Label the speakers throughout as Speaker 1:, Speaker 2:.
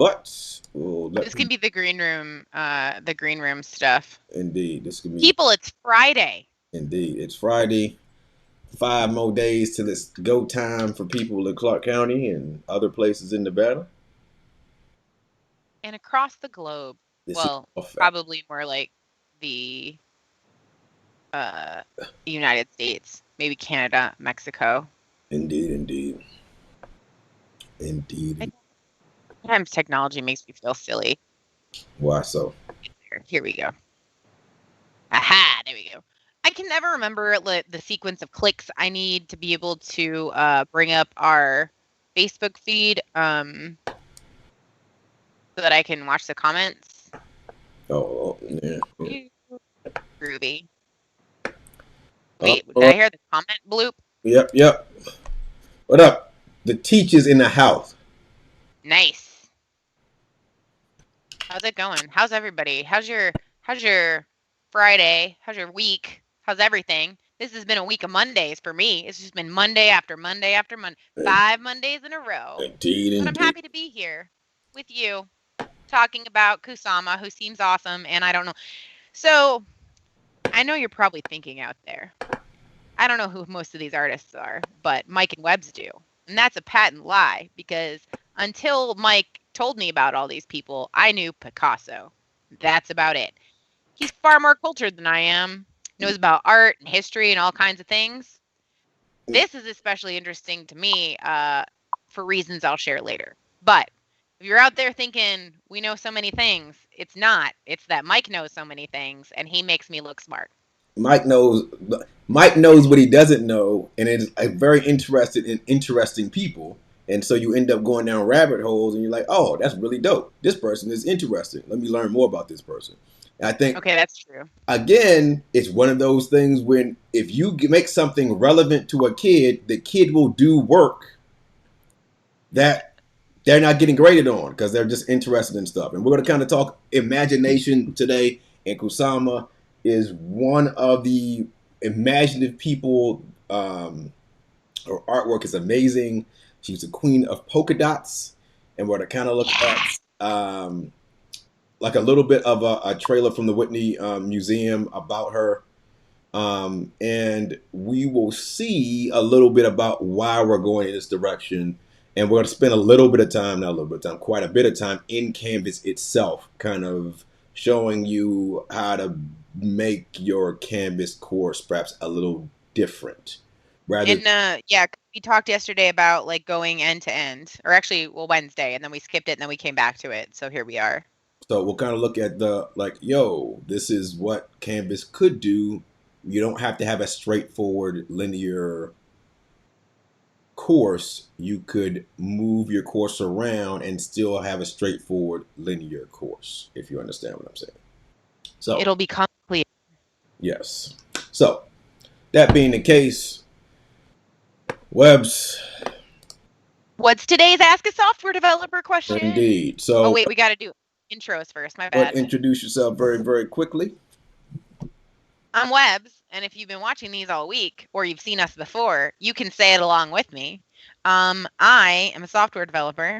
Speaker 1: But well,
Speaker 2: This can be the green room stuff.
Speaker 1: indeed, this could be
Speaker 2: People, it's Friday.
Speaker 1: indeed. It's Friday. 5 more days till it's go time for people in Clark County and other places in Nevada.
Speaker 2: And across the globe.
Speaker 1: This is
Speaker 2: Well,
Speaker 1: a fact.
Speaker 2: probably more like the uh United States, maybe Canada, Mexico.
Speaker 1: Indeed, indeed, indeed.
Speaker 2: Sometimes technology makes me feel silly.
Speaker 1: Why so?
Speaker 2: Here we go. Aha, there we go. I can never remember the sequence of clicks I need to be able to bring up our Facebook feed so that I can watch the comments.
Speaker 1: Oh, yeah.
Speaker 2: Groovy.
Speaker 1: All
Speaker 2: Wait, did I
Speaker 1: right.
Speaker 2: hear the comment bloop?
Speaker 1: Yep, yep. What up? The teachers in the house.
Speaker 2: Nice. How's it going? How's everybody? How's your Friday? How's your week? How's everything? This has been a week of Mondays for me. It's just been Monday after Monday after Monday. 5 Mondays in a row.
Speaker 1: Indeed,
Speaker 2: But I'm
Speaker 1: indeed.
Speaker 2: happy to be here with you talking about Kusama, who seems awesome, and I don't know. So, I know you're probably thinking out there. I don't know who most of these artists are, but Mike and Webbs do. And that's a patent lie because until Mike told me about all these people, I knew Picasso. That's about it. He's far more cultured than I am, knows about art and history and all kinds of things. This is especially interesting to me for reasons I'll share later. But if you're out there thinking we know so many things, it's not. It's that Mike knows so many things and he makes me look smart.
Speaker 1: Mike knows. Mike knows what he doesn't know, and is very interested in interesting people. And so you end up going down rabbit holes, and you're like, "Oh, that's really dope. This person is interesting. Let me learn more about this person." And I think
Speaker 2: Okay, that's true.
Speaker 1: again, it's one of those things when if you make something relevant to a kid, the kid will do work that they're not getting graded on because they're just interested in stuff. And we're going to kind of talk imagination today. And Kusama is one of the imaginative people. Her artwork is amazing. She's the queen of polka dots. And we're going to kind of look at
Speaker 2: Yeah.
Speaker 1: like a little bit of a trailer from the Whitney Museum about her. And we will see a little bit about why we're going in this direction. And we're going to spend a little bit of time, not a little bit of time, quite a bit of time in Canvas itself, kind of showing you how to make your Canvas course perhaps a little different. Rather,
Speaker 2: And yeah, we talked yesterday about like going end to end, or actually, well, Wednesday, and then we skipped it, and then we came back to it. So here we are.
Speaker 1: so we'll kind of look at the like, yo, this is what Canvas could do. You don't have to have a straightforward linear course. You could move your course around and still have a straightforward linear course, if you understand what I'm saying. So,
Speaker 2: It'll become clear.
Speaker 1: yes. So, that being the case, Webs,
Speaker 2: What's today's Ask a Software Developer question?
Speaker 1: indeed.
Speaker 2: Oh
Speaker 1: So,
Speaker 2: wait, we got to do intros first. My
Speaker 1: but
Speaker 2: bad.
Speaker 1: introduce yourself very, very quickly.
Speaker 2: I'm Webbs, and if you've been watching these all week, or you've seen us before, you can say it along with me. I am a software developer.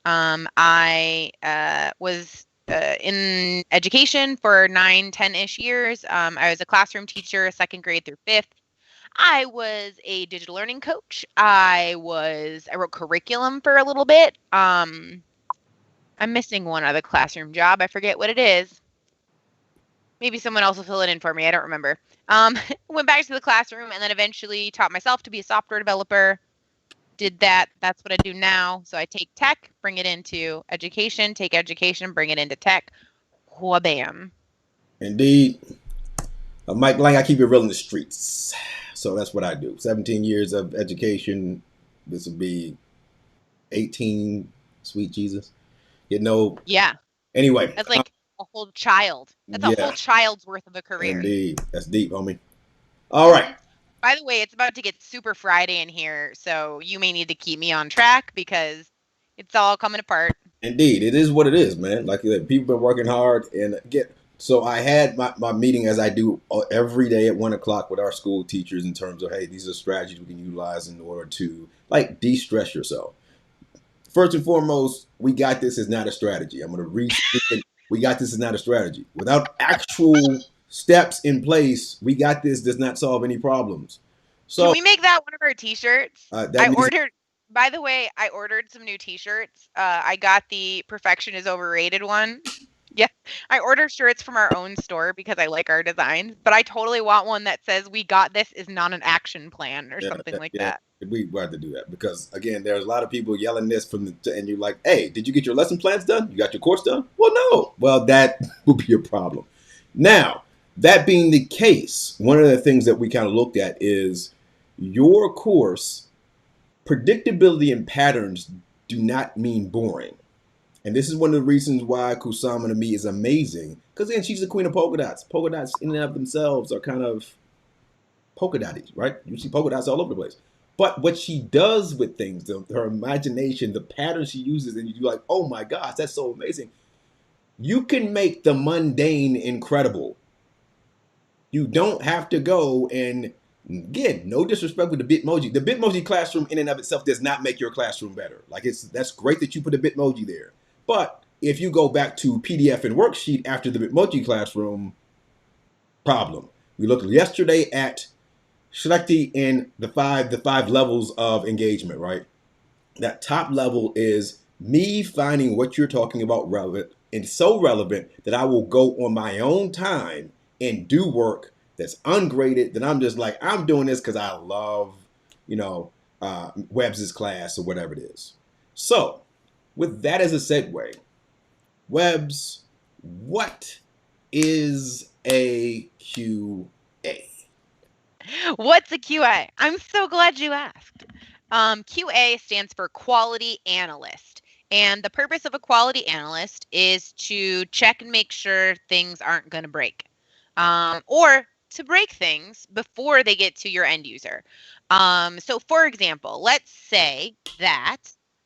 Speaker 2: I was in education for 9, 10-ish years. I was a classroom teacher, second grade through fifth. I was a digital learning coach. I wrote curriculum for a little bit. I'm missing one other classroom job. I forget what it is. Maybe someone else will fill it in for me. I don't remember. Went back to the classroom and then eventually taught myself to be a software developer. Did that. That's what I do now. So I take tech, bring it into education, take education, bring it into tech. Wha-bam.
Speaker 1: Indeed. Mike Lang, I keep it real in the streets. So that's what I do. 17 years of education. This will be 18, sweet Jesus. You know,
Speaker 2: Yeah.
Speaker 1: anyway,
Speaker 2: That's like a whole child. That's a whole
Speaker 1: yeah,
Speaker 2: child's worth of a career.
Speaker 1: indeed. That's deep, homie. All right.
Speaker 2: By the way, it's about to get super Friday in here, so you may need to keep me on track because it's all coming apart.
Speaker 1: Indeed. It is what it is, man. Like people been working hard and get. So I had my meeting as I do every day at 1 o'clock with our school teachers in terms of, hey, these are strategies we can utilize in order to like de-stress yourself. first and foremost, we got this is not a strategy. I'm going to restate it. We got this is not a strategy. Without actual steps in place, we got this does not solve any problems.
Speaker 2: Can
Speaker 1: So
Speaker 2: we make that one of our t-shirts?
Speaker 1: that
Speaker 2: I
Speaker 1: needs
Speaker 2: ordered, by the way, I ordered some new t-shirts. I got the perfection is overrated one. Yeah, I order shirts from our own store because I like our designs, but I totally want one that says we got this is not an action plan or
Speaker 1: yeah,
Speaker 2: something like
Speaker 1: yeah.
Speaker 2: that.
Speaker 1: We have to do that because again, there's a lot of people yelling this and you're like, "Hey, did you get your lesson plans done? You got your course done?" Well, no. Well, that would be a problem. Now, that being the case, one of the things that we kind of looked at is your course predictability and patterns do not mean boring. And this is one of the reasons why Kusama to me is amazing. Because again, she's the queen of polka dots. Polka dots in and of themselves are kind of polka dotty, right? You see polka dots all over the place. But what she does with things, her imagination, the patterns she uses, and you're like, oh my gosh, that's so amazing. You can make the mundane incredible. You don't have to go and again, no disrespect with the Bitmoji. The Bitmoji classroom in and of itself does not make your classroom better. Like that's great that you put a Bitmoji there. But if you go back to PDF and worksheet after the Bitmoji classroom, problem. We looked yesterday at Schlechte in the five levels of engagement, right? That top level is me finding what you're talking about relevant and so relevant that I will go on my own time and do work that's ungraded. That I'm just like I'm doing this because I love, you know, Webb's class or whatever it is. So, with that as a segue, Webbs, what is a QA?
Speaker 2: What's a QA? I'm so glad you asked. QA stands for quality analyst. And the purpose of a quality analyst is to check and make sure things aren't going to break, or to break things before they get to your end user. So, for example, let's say that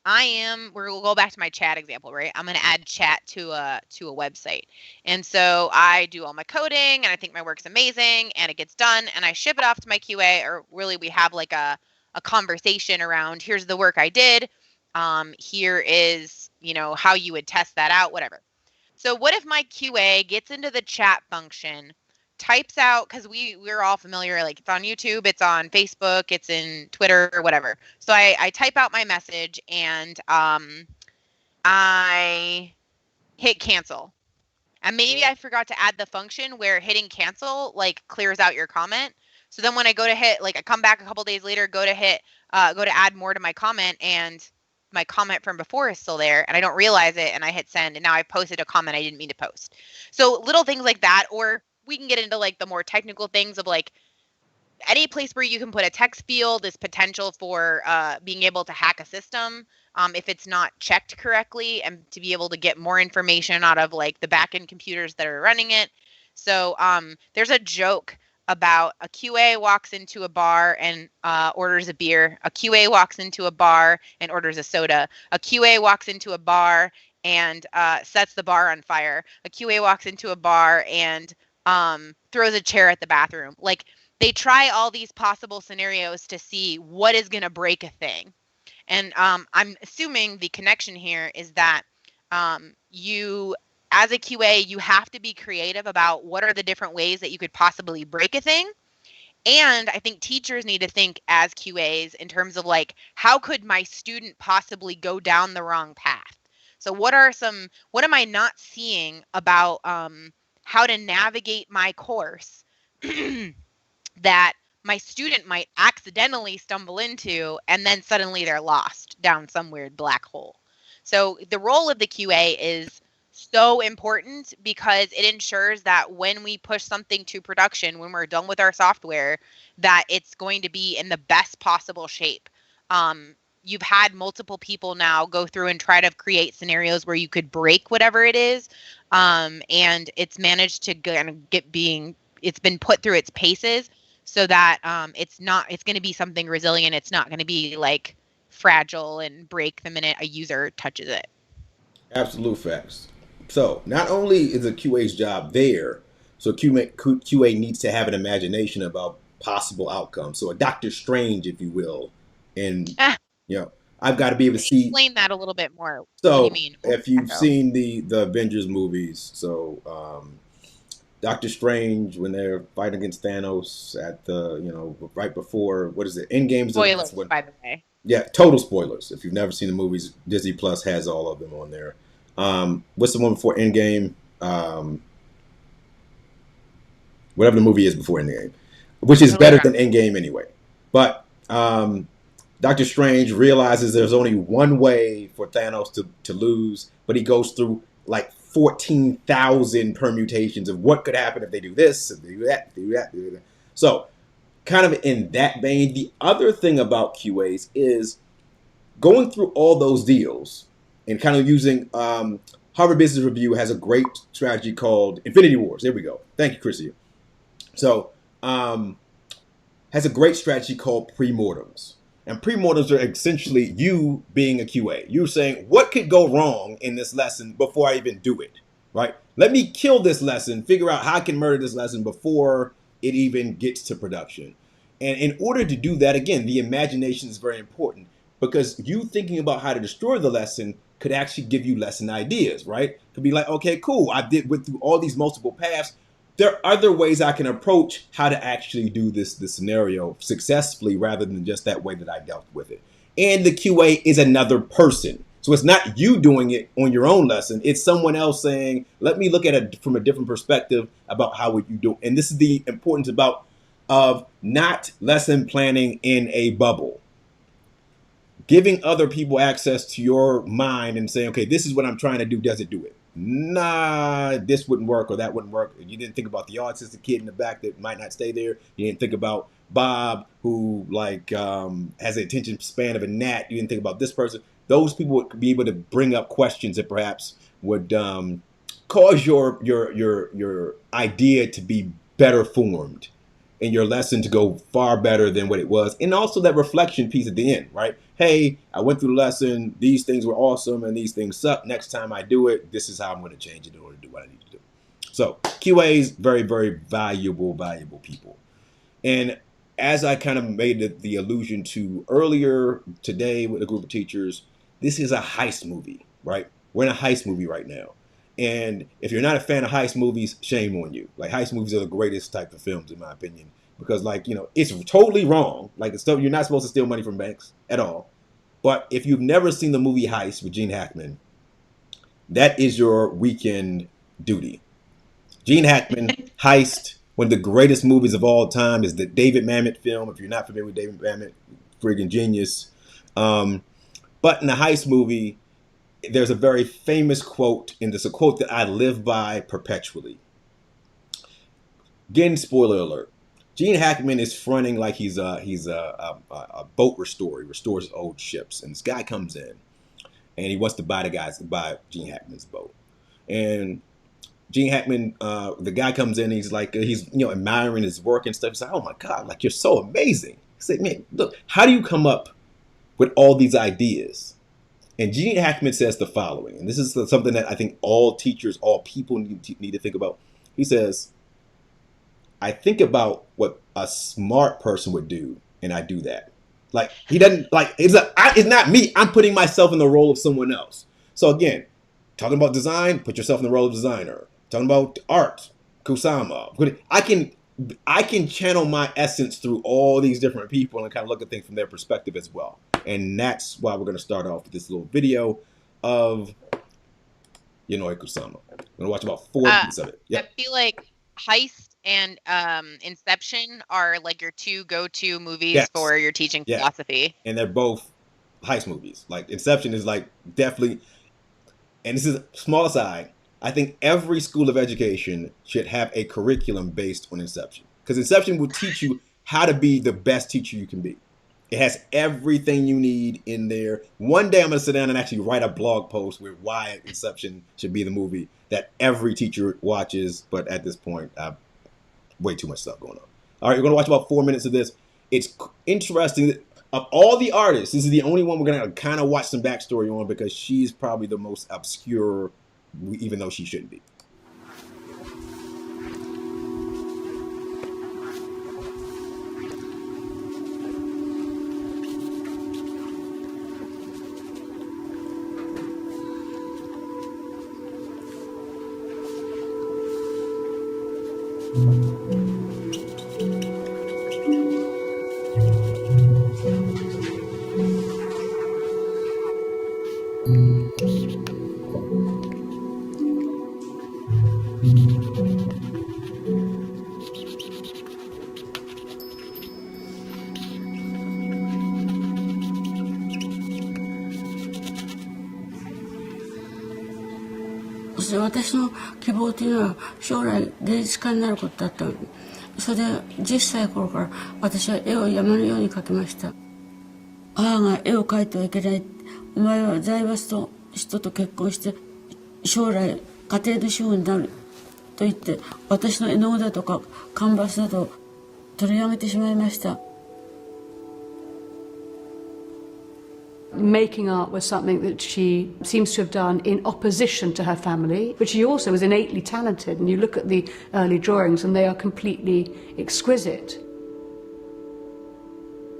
Speaker 2: we'll go back to my chat example, right? I'm going to add chat to a website. And so I do all my coding and I think my work's amazing and it gets done and I ship it off to my QA, or really we have like a conversation around here's the work I did. Here is, how you would test that out, whatever. So what if my QA gets into the chat function, types out, because we're all familiar, like it's on YouTube, it's on Facebook, it's in Twitter, or whatever. So I type out my message and I hit cancel. And maybe I forgot to add the function where hitting cancel like clears out your comment. So then when I go to hit, like I come back a couple days later, go to add more to my comment, and my comment from before is still there and I don't realize it and I hit send and now I posted a comment I didn't mean to post. So little things like that, or we can get into like the more technical things of like any place where you can put a text field is potential for being able to hack a system if it's not checked correctly, and to be able to get more information out of like the backend computers that are running it. So there's a joke about a QA walks into a bar and orders a beer. A QA walks into a bar and orders a soda. A QA walks into a bar and sets the bar on fire. A QA walks into a bar and throws a chair at the bathroom. Like they try all these possible scenarios to see what is going to break a thing. And I'm assuming the connection here is that you, as a QA, you have to be creative about what are the different ways that you could possibly break a thing. And I think teachers need to think as QAs in terms of like, how could my student possibly go down the wrong path? So what am I not seeing about how to navigate my course that my student might accidentally stumble into, and then suddenly they're lost down some weird black hole. So the role of the QA is so important because it ensures that when we push something to production, when we're done with our software, that it's going to be in the best possible shape. You've had multiple people now go through and try to create scenarios where you could break whatever it is, and it's managed to kind of it's been put through its paces so that it's going to be something resilient. It's not going to be like fragile and break the minute a user touches it.
Speaker 1: Absolute facts. So not only is a QA's job there, so QA needs to have an imagination about possible outcomes. So a Doctor Strange, if you will, and
Speaker 2: Ah,
Speaker 1: you know, I've got to be able to see.
Speaker 2: Explain that a little bit more. What do you
Speaker 1: So
Speaker 2: mean?
Speaker 1: if you've
Speaker 2: Echo.
Speaker 1: seen the Avengers movies, so Doctor Strange when they're fighting against Thanos at the right before what is it? Endgame's the last
Speaker 2: Spoilers,
Speaker 1: one.
Speaker 2: by the way.
Speaker 1: Yeah, total spoilers. If you've never seen the movies, Disney Plus has all of them on there. What's the one before Endgame? Um, Whatever the movie is before Endgame, which is
Speaker 2: Totally
Speaker 1: better
Speaker 2: forgot.
Speaker 1: than Endgame anyway. But Doctor Strange realizes there's only one way for Thanos to lose, but he goes through like 14,000 permutations of what could happen if they do this, if they do that, if they do that, if they do that. So, kind of in that vein, the other thing about QAs is going through all those deals and kind of using Harvard Business Review has a great strategy called Infinity Wars. There we go. Thank you, Chrissy. So, has a great strategy called premortems. And premortems are essentially you being a QA. You're saying, what could go wrong in this lesson before I even do it? Right? Let me kill this lesson, figure out how I can murder this lesson before it even gets to production. And in order to do that, again, the imagination is very important because you thinking about how to destroy the lesson could actually give you lesson ideas, right? Could be like, okay, cool, went through all these multiple paths. There are other ways I can approach how to actually do this scenario successfully rather than just that way that I dealt with it. And the QA is another person. So it's not you doing it on your own lesson. It's someone else saying, let me look at it from a different perspective about how would you do it. And this is the importance about of not lesson planning in a bubble, giving other people access to your mind and saying, okay, this is what I'm trying to do. Does it do it? Nah, this wouldn't work or that wouldn't work. You didn't think about the autistic kid in the back that might not stay there. You didn't think about Bob, who has the attention span of a gnat. You didn't think about this person. Those people would be able to bring up questions that perhaps would cause your idea to be better formed and your lesson to go far better than what it was. And also that reflection piece at the end, right? Hey, I went through the lesson. These things were awesome and these things suck. Next time I do it, this is how I'm going to change it in order to do what I need to do. So QAs, very, very valuable people. And as I kind of made the allusion to earlier today with a group of teachers, this is a heist movie, right? We're in a heist movie right now. And if you're not a fan of heist movies, shame on you. Like heist movies are the greatest type of films, in my opinion, because it's totally wrong. Like you're not supposed to steal money from banks at all. But if you've never seen the movie Heist with Gene Hackman, that is your weekend duty. Gene Hackman, Heist, one of the greatest movies of all time, is the David Mamet film. If you're not familiar with David Mamet, friggin' genius. Um, but in the Heist movie, there's a very famous quote, and it's a quote that I live by perpetually. Again, spoiler alert. Gene Hackman is fronting like he's a boat restorer. He restores old ships, and this guy comes in, and he wants to buy Gene Hackman's boat, and Gene Hackman, the guy comes in, and he's like, he's admiring his work and stuff. He's like, oh my god, like you're so amazing. He's like, man, look, how do you come up with all these ideas? And Gene Hackman says the following, and this is something that I think all teachers, all people need to think about. He says, I think about what a smart person would do, and I do that. Like he doesn't like it's not me. I'm putting myself in the role of someone else. So again, talking about design, put yourself in the role of designer. Talking about art, Kusama. I can channel my essence through all these different people and kind of look at things from their perspective as well. And that's why we're going to start off with this little video of Kusama. We're going to watch about 4 minutes of it.
Speaker 2: I
Speaker 1: Yep.
Speaker 2: feel like Heist and Inception are like your two go-to movies
Speaker 1: Yes.
Speaker 2: for your teaching
Speaker 1: Yeah.
Speaker 2: philosophy.
Speaker 1: And they're both heist movies. Like Inception is like definitely, and this is a small aside. I think every school of education should have a curriculum based on Inception because Inception will teach you how to be the best teacher you can be. It has everything you need in there. One day I'm going to sit down and actually write a blog post with why Inception should be the movie that every teacher watches. But at this point, I've way too much stuff going on. All right, we're going to watch about 4 minutes of this. It's interesting that of all the artists, this is the only one we're going to kind of watch some backstory on because she's probably the most obscure, even though she shouldn't be.
Speaker 3: 私の希望というのは将来芸術家になることだったの。それで10歳頃から私は絵を山のように描きました。母が絵を描いてはいけない。お前は財閥の人と結婚して将来家庭の主婦になると言って私の絵の具だとかカンバスなどを取り上げてしまいました。
Speaker 4: Making art was something that she seems to have done in opposition to her family, but she also was innately talented, and you look at the early drawings and they are completely exquisite.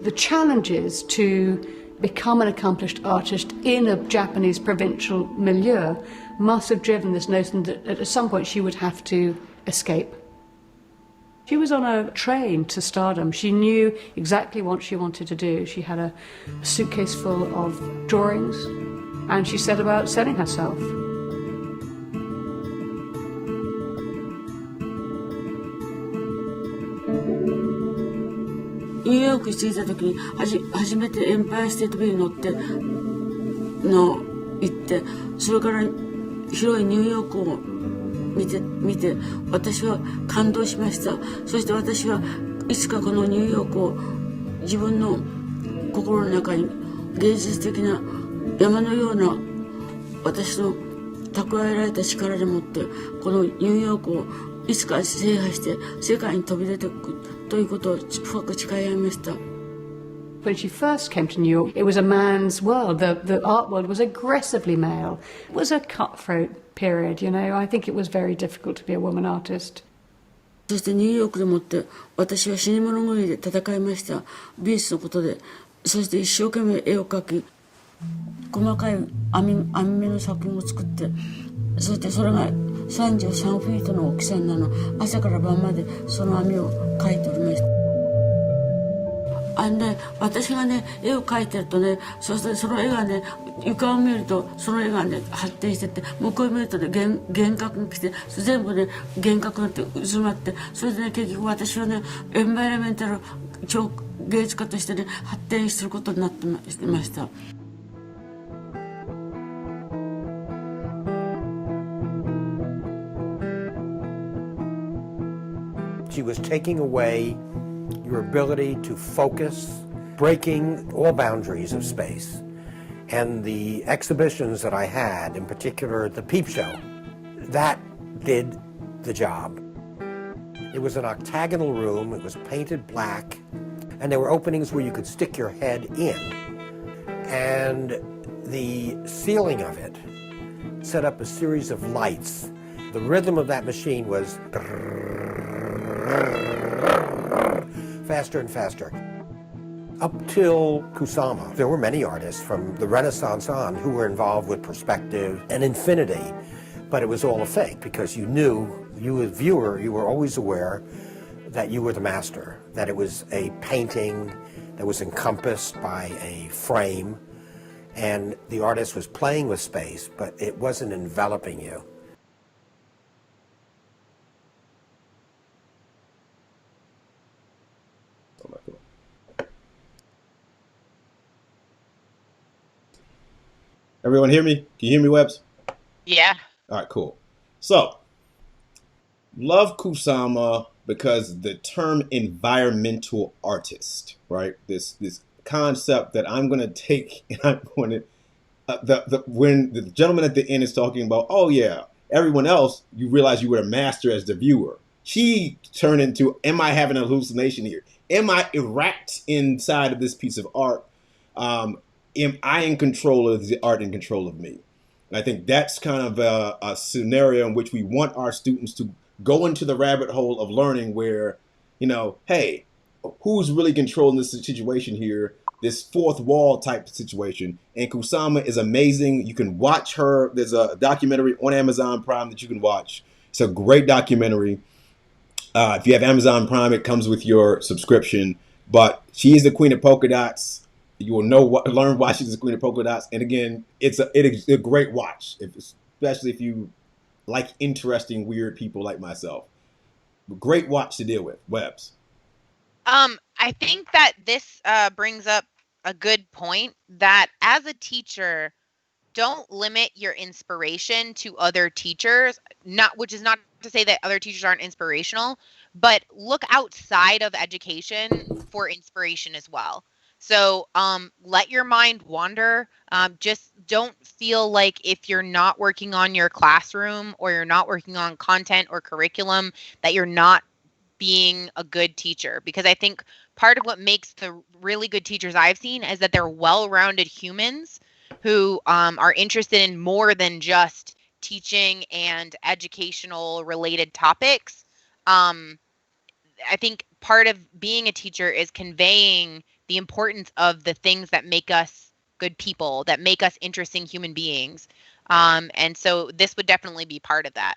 Speaker 4: The challenges to become an accomplished artist in a Japanese provincial milieu must have driven this notion that at some point she would have to escape. She was on a train to stardom. She knew exactly what she wanted to do. She had a suitcase full of drawings, and she set about selling herself.
Speaker 3: New York に着いた時に初めてエンパイアステートビルに乗って行って、それから広いニューヨークを見て私は感動しました。そして私はいつかこのニューヨークを自分の心の中に芸術的な山のような私の蓄えられた力でもってこのニューヨークをいつか制覇して世界に飛び出ていくということを深く誓い合いました。
Speaker 4: When she first came to New York, it was a man's world. The art world was aggressively male. It was a cutthroat period, you know. I think it was very difficult to be a woman artist.
Speaker 3: そしてニューヨークでもって私は死に物狂いで戦いました。美術のことで。そして一生懸命絵を描き、細かい網目の作品を作って、そしてそれが33フィートの大きさになるの。朝から晩までその網を描いておりました。私がね絵を描いてるとね、そしてその絵がね床を見るとその絵がね発展してって向こうを見るとね幻覚が来て全部ね幻覚になって渦まって、それでね結局私はねエンバイラメンタル超芸術家としてね発展することになってました。
Speaker 5: She was taking away your ability to focus, breaking all boundaries of space. And the exhibitions that I had, in particular the Peep Show, that did the job. It was an octagonal room, it was painted black, and there were openings where you could stick your head in. And the ceiling of it set up a series of lights. The rhythm of that machine was faster and faster. Up till Kusama, there were many artists from the Renaissance on who were involved with perspective and infinity, but it was all a fake because you knew, you as viewer, you were always aware that you were the master, that it was a painting that was encompassed by a frame, and the artist was playing with space, but it wasn't enveloping you.
Speaker 1: Everyone hear me? Can you hear me, Webbs?
Speaker 2: Yeah.
Speaker 1: All right, cool. So, love Kusama because the term environmental artist, right? This concept that I'm going to take and I'm going to, when the gentleman at the end is talking about, oh yeah, everyone else, you realize you were a master as the viewer. She turned into, am I having an hallucination here? Am I erect inside of this piece of art? Am I in control of the art, in control of me? And I think that's kind of a scenario in which we want our students to go into the rabbit hole of learning where, you know, hey, who's really controlling this situation here? This fourth wall type situation. And Kusama is amazing. You can watch her. There's a documentary on Amazon Prime that you can watch. It's a great documentary. If you have Amazon Prime, it comes with your subscription. But she is the queen of polka dots. You will learn why she's the queen of polka dots. And again, it's a great watch, especially if you like interesting, weird people like myself. Great watch to deal with. Webs.
Speaker 2: I think that this brings up a good point that as a teacher, don't limit your inspiration to other teachers, not which is not to say that other teachers aren't inspirational, but look outside of education for inspiration as well. So let your mind wander. Just don't feel like if you're not working on your classroom or you're not working on content or curriculum that you're not being a good teacher, because I think part of what makes the really good teachers I've seen is that they're well-rounded humans who are interested in more than just teaching and educational related topics. Um, I think part of being a teacher is conveying the importance of the things that make us good people, that make us interesting human beings. And so this would definitely be part of that.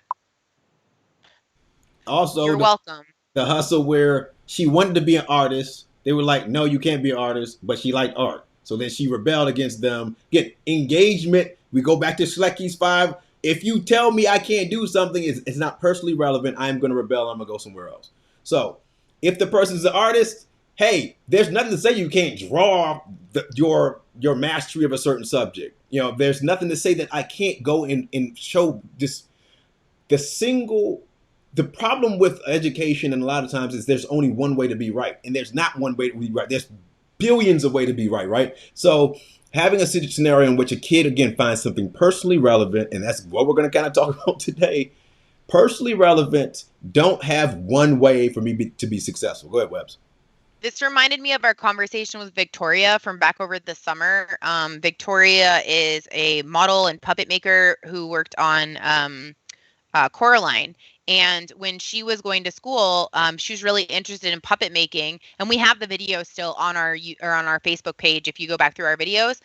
Speaker 1: Also,
Speaker 2: You're welcome.
Speaker 1: the hustle where she wanted to be an artist. They were like, no, you can't be an artist, but she liked art. So then she rebelled against them. Get engagement. We go back to Schlecky's five. If you tell me I can't do something, it's not personally relevant. I'm going to rebel. I'm going to go somewhere else. So if the person's an artist, hey, there's nothing to say you can't draw your mastery of a certain subject. There's nothing to say that I can't go and show this the single the problem with education and a lot of times is there's only one way to be right, and there's not one way to be right. There's billions of ways to be right. So having a scenario in which a kid again finds something personally relevant, and that's what we're going to kind of talk about today. Personally relevant, don't have one way for me to be successful. Go ahead, Webbs.
Speaker 2: This reminded me of our conversation with Victoria from back over the summer. Victoria is a model and puppet maker who worked on Coraline. And when she was going to school, she was really interested in puppet making. And we have the video still on our Facebook page if you go back through our videos.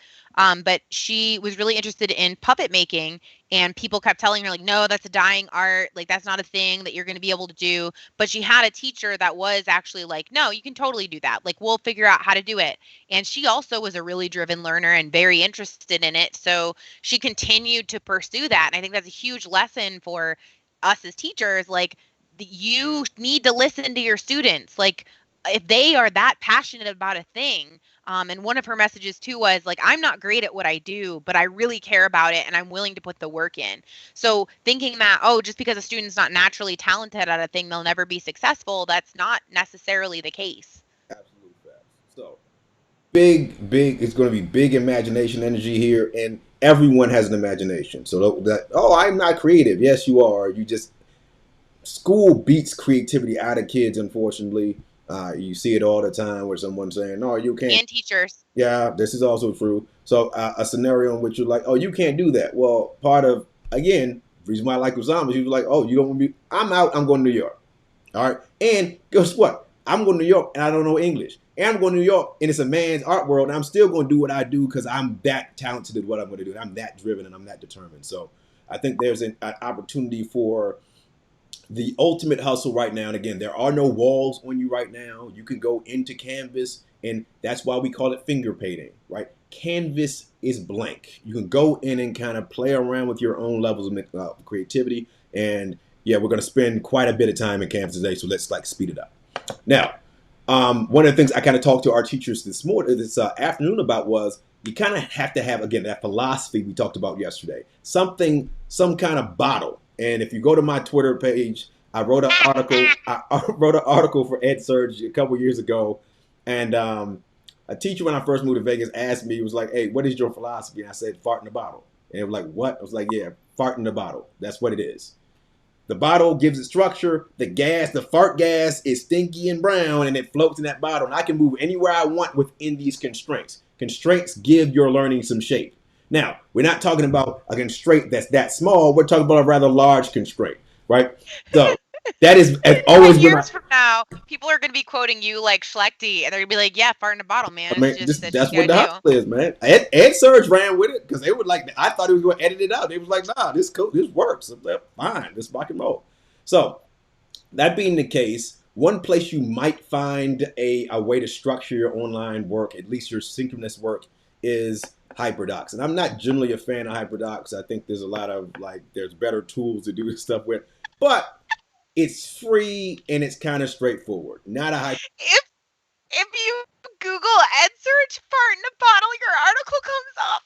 Speaker 2: But she was really interested in puppet making, and people kept telling her like, no, that's a dying art. Like that's not a thing that you're going to be able to do. But she had a teacher that was actually like, no, you can totally do that. Like we'll figure out how to do it. And she also was a really driven learner and very interested in it. So she continued to pursue that. And I think that's a huge lesson for us as teachers. Like you need to listen to your students. Like if they are that passionate about a thing, and one of her messages too was like, I'm not great at what I do, but I really care about it and I'm willing to put the work in. So thinking that, oh, just because a student's not naturally talented at a thing, they'll never be successful, that's not necessarily the case.
Speaker 1: Absolute facts. So big, it's going to be big imagination energy here, and everyone has an imagination. So I'm not creative. Yes, you are. School beats creativity out of kids, unfortunately. You see it all the time where someone's saying, no, you can't.
Speaker 2: And teachers.
Speaker 1: Yeah, this is also true. So a scenario in which you're like, oh, you can't do that. Well, part of, again, the reason why I like Kusama is he was like, oh, you don't want to be, I'm out, I'm going to New York. All right. And guess what? I'm going to New York and I don't know English. And I'm going to New York and it's a man's art world. And I'm still going to do what I do because I'm that talented at what I'm going to do. I'm that driven and I'm that determined. So I think there's an opportunity for the ultimate hustle right now. And again, there are no walls on you right now. You can go into Canvas, and that's why we call it finger painting, right? Canvas is blank. You can go in and kind of play around with your own levels of creativity. And yeah, we're going to spend quite a bit of time in Canvas today, so let's speed it up. Now, one of the things I kind of talked to our teachers this afternoon about was you kind of have to have, again, that philosophy we talked about yesterday, some kind of bottle. And if you go to my Twitter page, I wrote an article. I wrote an article for Ed Surge a couple years ago, and a teacher when I first moved to Vegas asked me, he was like, "Hey, what is your philosophy?" And I said, "Fart in the bottle." And it was like, "What?" I was like, "Yeah, fart in the bottle. That's what it is." The bottle gives it structure. The fart gas is stinky and brown, and it floats in that bottle. And I can move anywhere I want within these constraints. Constraints give your learning some shape. Now, we're not talking about a constraint that's that small. We're talking about a rather large constraint, right? So that has always
Speaker 2: 10
Speaker 1: been
Speaker 2: years from now, people are going to be quoting you like Schlechte, and they're going to be like, yeah, fart in a bottle, man.
Speaker 1: I mean,
Speaker 2: It's just
Speaker 1: that's
Speaker 2: you
Speaker 1: what the
Speaker 2: got to
Speaker 1: hustle is, man. Ed Surge ran with it because they were like, I thought he was going to edit it out. They was like, nah, this works. I'm like, fine, this rock and roll. So That being the case, one place you might find a way to structure your online work, at least your synchronous work, is HyperDocs. And I'm not generally a fan of HyperDocs. I think there's a lot of there's better tools to do this stuff with, but it's free and it's kind of straightforward. Not a hyper.
Speaker 2: If you Google Ed search fart in a bottle, your article comes up.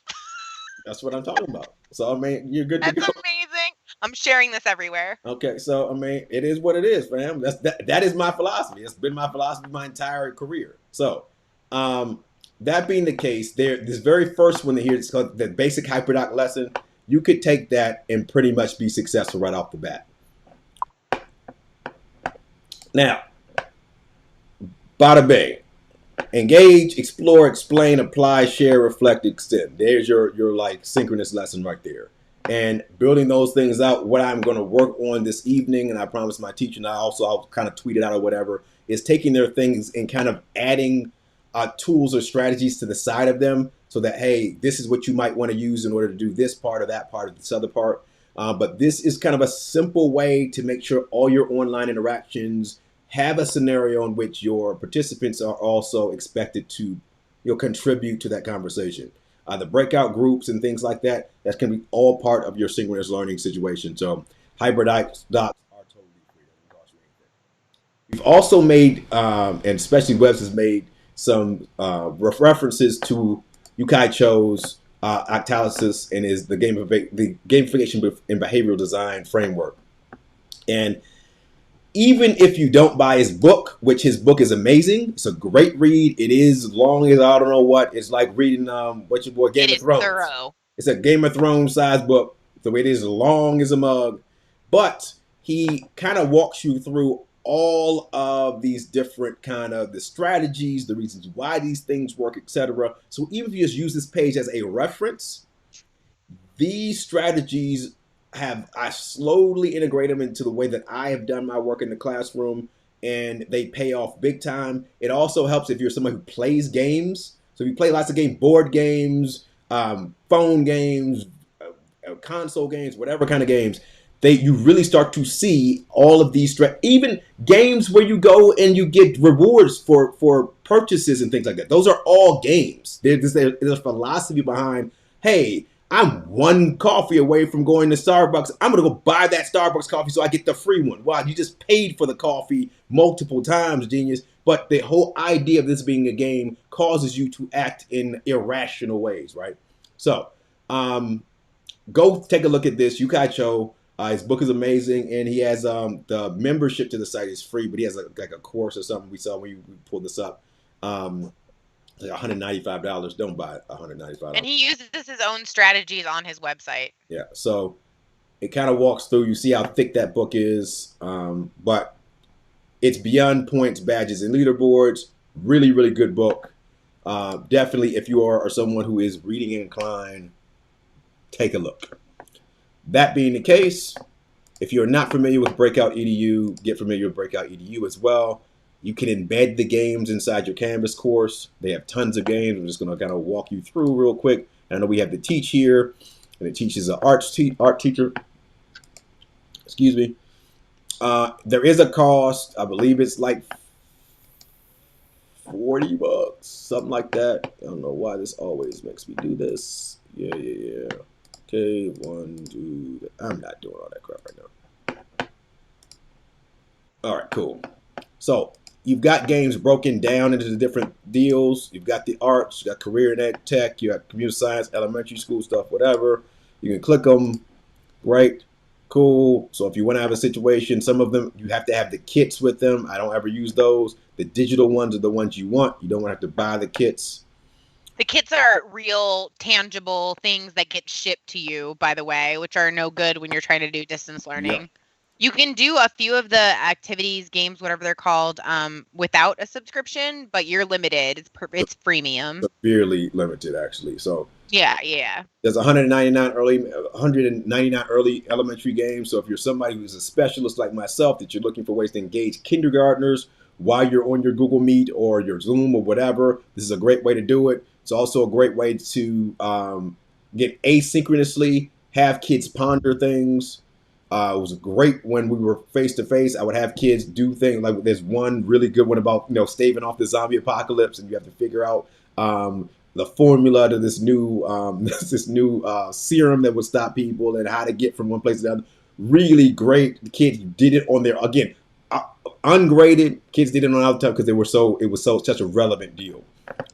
Speaker 1: That's what I'm talking about. So I mean, you're good to
Speaker 2: That's
Speaker 1: go.
Speaker 2: amazing. I'm sharing this everywhere.
Speaker 1: Okay, so I mean, it is what it is, fam. That is my philosophy. It's been my philosophy my entire career. So, that being the case, this very first one here, it's called the basic hyperdoc lesson. You could take that and pretty much be successful right off the bat. Now, bada bing. Engage, explore, explain, apply, share, reflect, extend. There's your like synchronous lesson right there. And building those things out, what I'm going to work on this evening, and I promised my teacher, and I'll kind of tweet it out or whatever, is taking their things and kind of adding tools or strategies to the side of them so that, hey, this is what you might want to use in order to do this part or that part or this other part. But this is kind of a simple way to make sure all your online interactions have a scenario in which your participants are also expected to contribute to that conversation. The breakout groups and things like that, that's going to be all part of your synchronous learning situation. So HyperDocs are totally free. Doesn't cost you anything. We've also made, and especially Webs has made some references to Yukai Cho's Octalysis and is the gamification and behavioral design framework. And even if you don't buy his book, which his book is amazing, it's a great read. It is long as I don't know what. It's like reading what's your boy Game of Thrones.
Speaker 2: Thorough.
Speaker 1: It's a Game of Thrones size book. So it is long as a mug, but he kind of walks you through all of these different kind of the strategies, the reasons why these things work, etc. So even if you just use this page as a reference, these strategies I slowly integrate them into the way that I have done my work in the classroom, and they pay off big time. It also helps if you're somebody who plays games. So if you play lots of games, board games, phone games, console games, whatever kind of games, you really start to see all of these even games where you go and you get rewards for purchases and things like that. Those are all games. There's a philosophy behind, hey, I'm one coffee away from going to Starbucks. I'm going to go buy that Starbucks coffee so I get the free one. Wow, you just paid for the coffee multiple times, genius. But the whole idea of this being a game causes you to act in irrational ways, right? So go take a look at this. Yukai Cho, his book is amazing, and he has the membership to the site is free, but he has like a course or something we saw when we pulled this up. Like $195. Don't buy it. $195.
Speaker 2: And he uses his own strategies on his website.
Speaker 1: Yeah. So it kind of walks through. You see how thick that book is, but it's beyond points, badges, and leaderboards. Really, really good book. Definitely, if you are someone who is reading inclined, take a look. That being the case, if you're not familiar with Breakout EDU, get familiar with Breakout EDU as well. You can embed the games inside your Canvas course. They have tons of games. I'm just going to kind of walk you through real quick. I know we have the Teach here, and it teaches an art teacher. Excuse me. There is a cost. I believe it's like $40, something like that. I don't know why this always makes me do this. Yeah. Okay, I'm not doing all that crap right now. All right, cool. So you've got games broken down into the different deals. You've got the arts, you got career and ed tech, you got computer science, elementary school stuff, whatever. You can click them. Right. Cool. So if you want to have a situation, some of them, you have to have the kits with them. I don't ever use those. The digital ones are the ones you want. You don't want to have to buy the kits.
Speaker 2: The kits are real, tangible things that get shipped to you, by the way, which are no good when you're trying to do distance learning. Yep. You can do a few of the activities, games, whatever they're called, without a subscription, but you're limited. It's freemium.
Speaker 1: Severely limited, actually. So
Speaker 2: yeah.
Speaker 1: There's 199 early elementary games. So if you're somebody who's a specialist like myself, that you're looking for ways to engage kindergartners while you're on your Google Meet or your Zoom or whatever, this is a great way to do it. It's also a great way to get asynchronously, have kids ponder things. It was great when we were face to face. I would have kids do things like there's one really good one about staving off the zombie apocalypse, and you have to figure out the formula to this new this new serum that would stop people and how to get from one place to the other. Really great. The kids did it on their again ungraded. Kids did it on our time because it was such a relevant deal.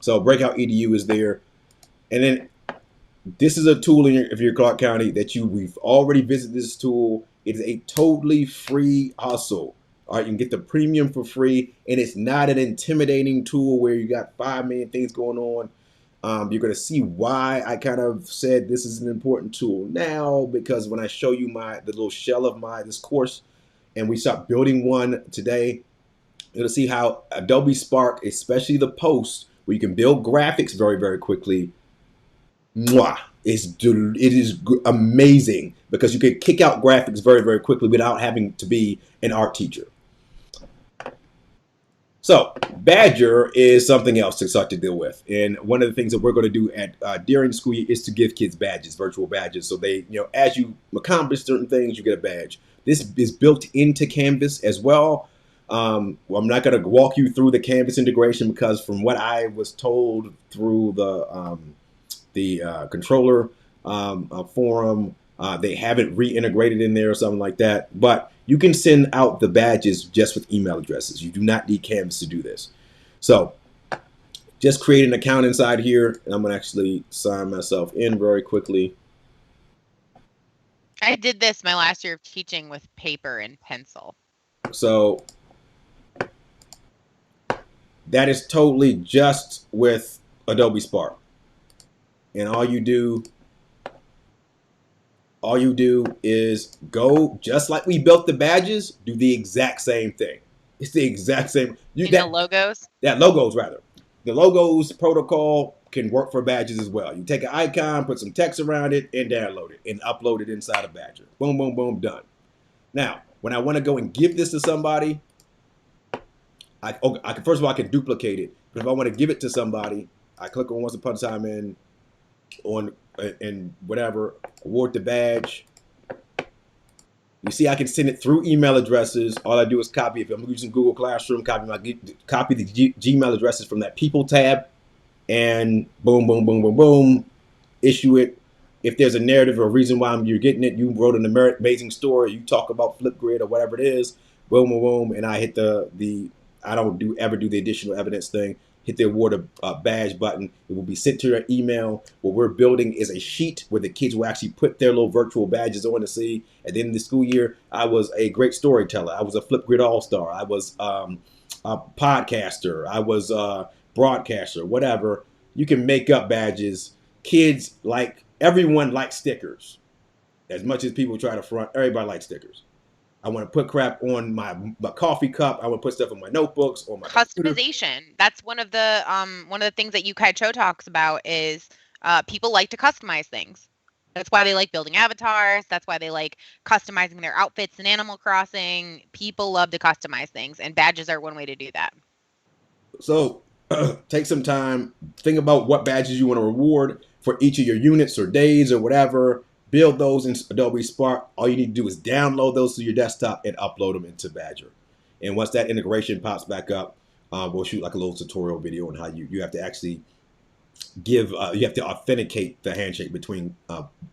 Speaker 1: So Breakout EDU is there, and then this is a tool if you're Clark County that we've already visited this tool. It is a totally free hustle. All right, you can get the premium for free, and it's not an intimidating tool where you got 5 million things going on. You're going to see why I kind of said this is an important tool now, because when I show you the little shell of this course, and we start building one today, you're going to see how Adobe Spark, especially the post, where you can build graphics very, very quickly. Mwah! It is amazing because you can kick out graphics very, very quickly without having to be an art teacher. So Badger is something else to start to deal with, and one of the things that we're going to do at during school year is to give kids badges, virtual badges, so they, as you accomplish certain things, you get a badge. This is built into Canvas as well. I'm not going to walk you through the Canvas integration because from what I was told through the controller forum, they haven't reintegrated in there or something like that. But you can send out the badges just with email addresses. You do not need Canvas to do this. So just create an account inside here, and I'm going to actually sign myself in very quickly.
Speaker 2: I did this my last year of teaching with paper and pencil.
Speaker 1: So that is totally just with Adobe Spark. And all you do is go, just like we built the badges, do the exact same thing. It's the exact same.
Speaker 2: The logos?
Speaker 1: Yeah, logos rather. The logos protocol can work for badges as well. You take an icon, put some text around it, and download it, and upload it inside of Badger. Boom, boom, boom, done. Now, when I want to go and give this to somebody, first of all, I can duplicate it. But if I want to give it to somebody, I click on Once Upon a Time and whatever, award the badge. You see, I can send it through email addresses. All I do is copy. If I'm using Google Classroom, copy the Gmail addresses from that People tab, and boom, boom, boom, boom, boom, issue it. If there's a narrative or a reason why you're getting it, you wrote an amazing story, you talk about Flipgrid or whatever it is, boom, boom, boom, and I hit I don't ever do the additional evidence thing. Hit the award a badge button. It will be sent to your email. What we're building is a sheet where the kids will actually put their little virtual badges on to see. At the end of the school year, I was a great storyteller. I was a Flipgrid all-star. I was a podcaster. I was a broadcaster, whatever. You can make up badges. Kids everyone likes stickers. As much as people try to front, everybody likes stickers. I want to put crap on my coffee cup. I want to put stuff on my notebooks, on my
Speaker 2: customization.
Speaker 1: Computer.
Speaker 2: That's one of the things that Yukai Cho talks about is people like to customize things. That's why they like building avatars. That's why they like customizing their outfits in Animal Crossing. People love to customize things, and badges are one way to do that.
Speaker 1: So take some time, think about what badges you want to reward for each of your units or days or whatever. Build those in Adobe Spark. All you need to do is download those to your desktop and upload them into Badger. And once that integration pops back up, we'll shoot like a little tutorial video on how you have to actually you have to authenticate the handshake between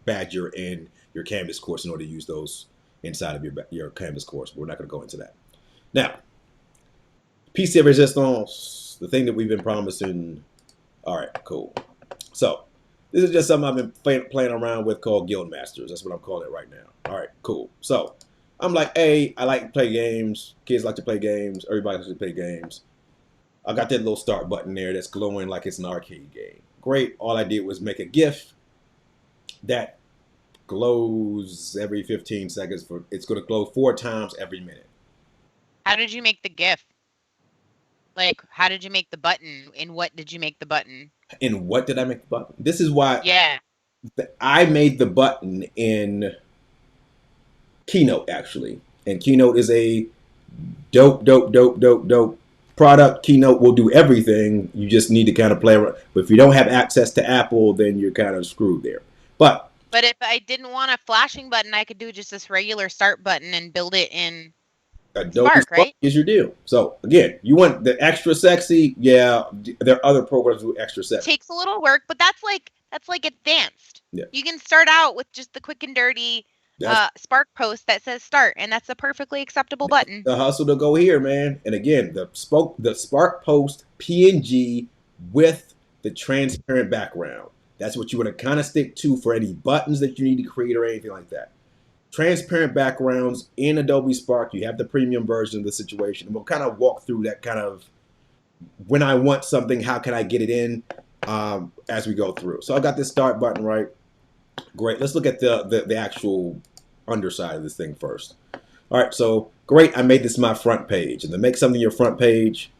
Speaker 1: Badger and your Canvas course in order to use those inside of your Canvas course. But we're not going to go into that. Now, piece de resistance, the thing that we've been promising. All right, cool. So this is just something I've been playing around with called Guild Masters. That's what I'm calling it right now. All right, cool. So I'm like, hey, I like to play games. Kids like to play games. Everybody likes to play games. I got that little start button there that's glowing like it's an arcade game. Great. All I did was make a GIF that glows every 15 seconds. It's going to glow 4 times every minute.
Speaker 2: How did you make the GIF? Like, how did you make the button? In what did you make the button?
Speaker 1: In what did I make the button? This is why I made the button in Keynote, actually. And Keynote is a dope product. Keynote will do everything. You just need to kind of play around. But if you don't have access to Apple, then you're kind of screwed there. But
Speaker 2: But if I didn't want a flashing button, I could do just this regular start button and build it in
Speaker 1: Adobe
Speaker 2: Spark,
Speaker 1: Spark
Speaker 2: right?
Speaker 1: is your deal. So again, you want the extra sexy? Yeah, there are other programs with extra sexy.
Speaker 2: Takes a little work, but that's like advanced.
Speaker 1: Yeah.
Speaker 2: You can start out with just the quick and dirty
Speaker 1: That's
Speaker 2: Spark post that says start, and that's a perfectly acceptable button.
Speaker 1: the hustle to go here, man. And again, the Spark Post PNG with the transparent background. That's what you want to kind of stick to for any buttons that you need to create or anything like that. Transparent backgrounds in Adobe Spark. You have the premium version of the situation. And we'll kind of walk through that kind of when I want something, how can I get it in as we go through. So I got this start button, right? Great. Let's look at the actual underside of this thing first. All right, so great. I made this my front page. And to make something your front page,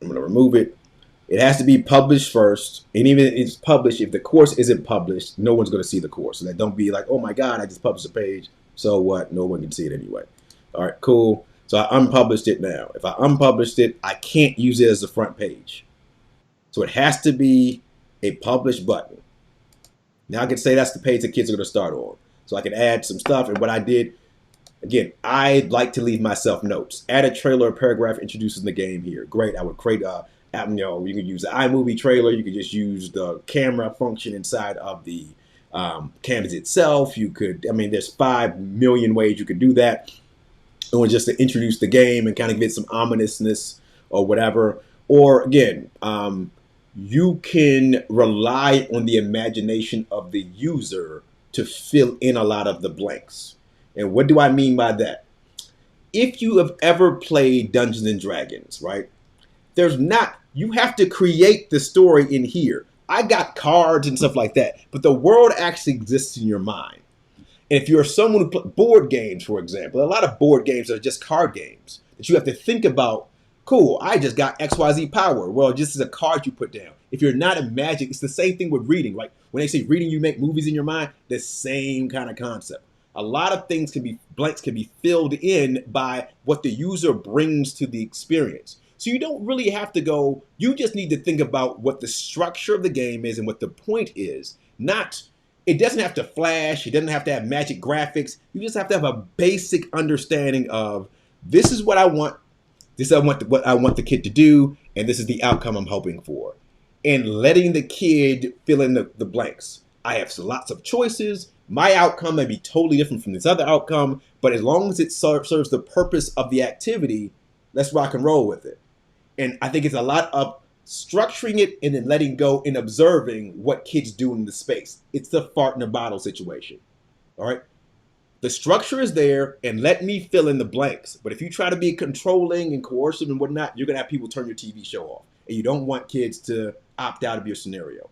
Speaker 1: I'm going to remove it. It has to be published first. And even if it's published, if the course isn't published, no one's going to see the course. So that don't be like, oh my God, I just published a page. So what? No one can see it anyway. All right, cool. So I unpublished it now. If I unpublished it, I can't use it as the front page. So it has to be a published button. Now I can say that's the page the kids are going to start on. So I can add some stuff. And what I did, again, I like to leave myself notes. Add a trailer or paragraph introducing the game here. Great. I would create a, you could use the iMovie trailer. You could just use the camera function inside of the canvas itself. You could, there's 5 million ways you could do that. Or just to introduce the game and kind of give it some ominousness or whatever. Or again, you can rely on the imagination of the user to fill in a lot of the blanks. And what do I mean by that? If you have ever played Dungeons and Dragons, right? You have to create the story in here. I got cards and stuff like that, but the world actually exists in your mind. And if you're someone who plays board games, for example, a lot of board games are just card games that you have to think about. Cool, I just got XYZ power. Well, just as a card you put down. If you're not imagining, it's the same thing with reading. Like when they say reading, you make movies in your mind, the same kind of concept. A lot of blanks can be filled in by what the user brings to the experience. So you don't really have to go, you just need to think about what the structure of the game is and what the point is. It doesn't have to flash, it doesn't have to have magic graphics. You just have to have a basic understanding of this is what I want, what I want the kid to do, and this is the outcome I'm hoping for. And letting the kid fill in the blanks. I have lots of choices. My outcome may be totally different from this other outcome, but as long as it serves the purpose of the activity, let's rock and roll with it. And I think it's a lot of structuring it and then letting go and observing what kids do in the space. It's the fart in a bottle situation. All right. The structure is there and let me fill in the blanks. But if you try to be controlling and coercive and whatnot, you're going to have people turn your TV show off. And you don't want kids to opt out of your scenario.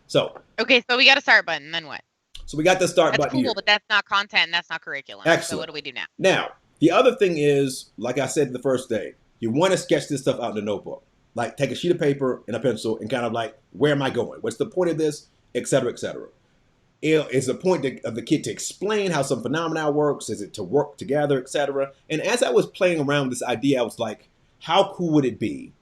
Speaker 1: So.
Speaker 2: Okay, so we got a start button. Then what?
Speaker 1: So we got the start button
Speaker 2: cool,
Speaker 1: here.
Speaker 2: But that's not content and that's not curriculum.
Speaker 1: Excellent.
Speaker 2: So what do we do now?
Speaker 1: Now, the other thing is, like I said the first day, you want to sketch this stuff out in a notebook. Like take a sheet of paper and a pencil and kind of like, where am I going? What's the point of this? Et cetera, et cetera. Is the point of the kid to explain how some phenomena works? Is it to work together, et cetera? And as I was playing around with this idea, I was like, how cool would it be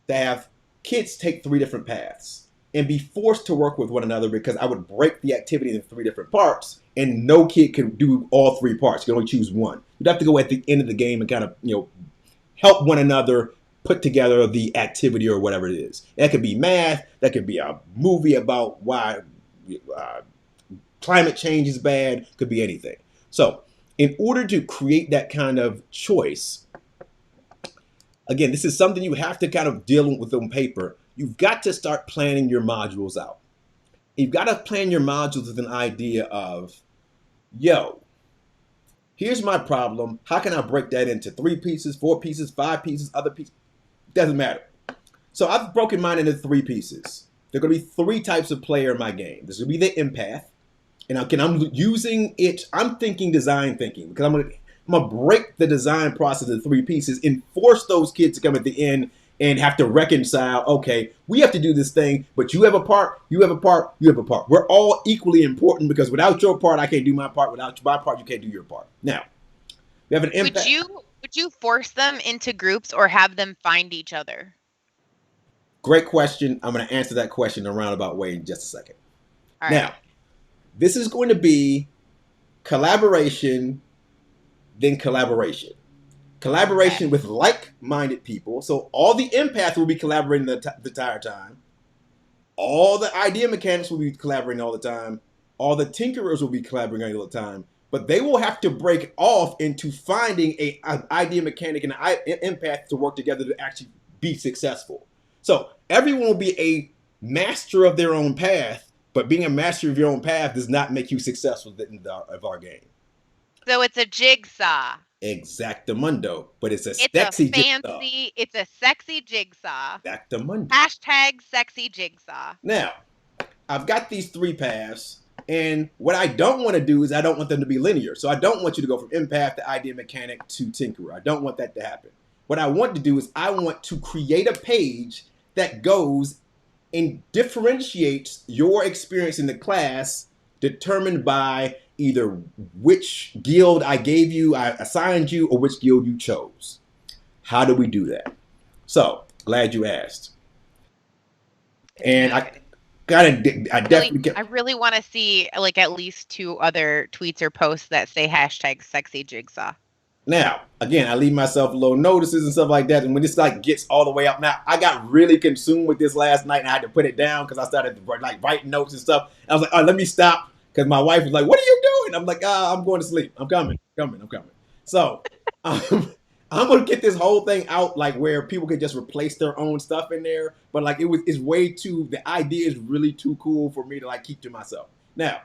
Speaker 1: to have kids take 3 different paths and be forced to work with one another, because I would break the activity into 3 different parts and no kid can do all 3 parts. You can only choose one. You'd have to go at the end of the game and kind of, help one another put together the activity or whatever it is. That could be math. That could be a movie about why climate change is bad. Could be anything. So in order to create that kind of choice, again, this is something you have to kind of deal with on paper. You've got to start planning your modules out. You've got to plan your modules with an idea of, here's my problem. How can I break that into 3 pieces, 4 pieces, 5 pieces, other pieces? Doesn't matter. So I've broken mine into 3 pieces. There are going to be 3 types of player in my game. There's going to be the empath. And I'm using it. I'm thinking design thinking, because I'm going to break the design process into 3 pieces and force those kids to come at the end and have to reconcile, okay, we have to do this thing, but you have a part, you have a part, you have a part. We're all equally important, because without your part, I can't do my part. Without my part, you can't do your part. Now, we have an impact.
Speaker 2: Would you force them into groups or have them find each other?
Speaker 1: Great question. I'm going to answer that question in a roundabout way in just a second.
Speaker 2: All right.
Speaker 1: Now, this is going to be collaboration, then collaboration. Collaboration with like-minded people. So all the empaths will be collaborating the entire time. All the idea mechanics will be collaborating all the time. All the tinkerers will be collaborating all the time. But they will have to break off into finding an idea mechanic and an empath to work together to actually be successful. So everyone will be a master of their own path, but being a master of your own path does not make you successful of our game.
Speaker 2: So it's a jigsaw.
Speaker 1: Exactamundo, but it's a
Speaker 2: It's
Speaker 1: sexy
Speaker 2: a fancy,
Speaker 1: jigsaw.
Speaker 2: it's a sexy jigsaw.
Speaker 1: Exactamundo.
Speaker 2: Hashtag sexy jigsaw.
Speaker 1: Now, I've got these 3 paths, and what I don't want to do is I don't want them to be linear. So I don't want you to go from empath to idea mechanic to tinkerer. I don't want that to happen. What I want to do is I want to create a page that goes and differentiates your experience in the class determined by either which guild I gave you, I assigned you, or which guild you chose. How do we do that? So, glad you asked. And
Speaker 2: I really want to see like at least 2 other tweets or posts that say hashtag sexy jigsaw.
Speaker 1: Now, again, I leave myself little notices and stuff like that. And when this like gets all the way up, now I got really consumed with this last night and I had to put it down because I started like writing notes and stuff. And I was like, oh, let me stop. Because my wife was like, what are you doing? I'm like, I'm going to sleep. I'm coming. So I'm going to get this whole thing out like where people can just replace their own stuff in there. But like it's way too, the idea is really too cool for me to like keep to myself. Now,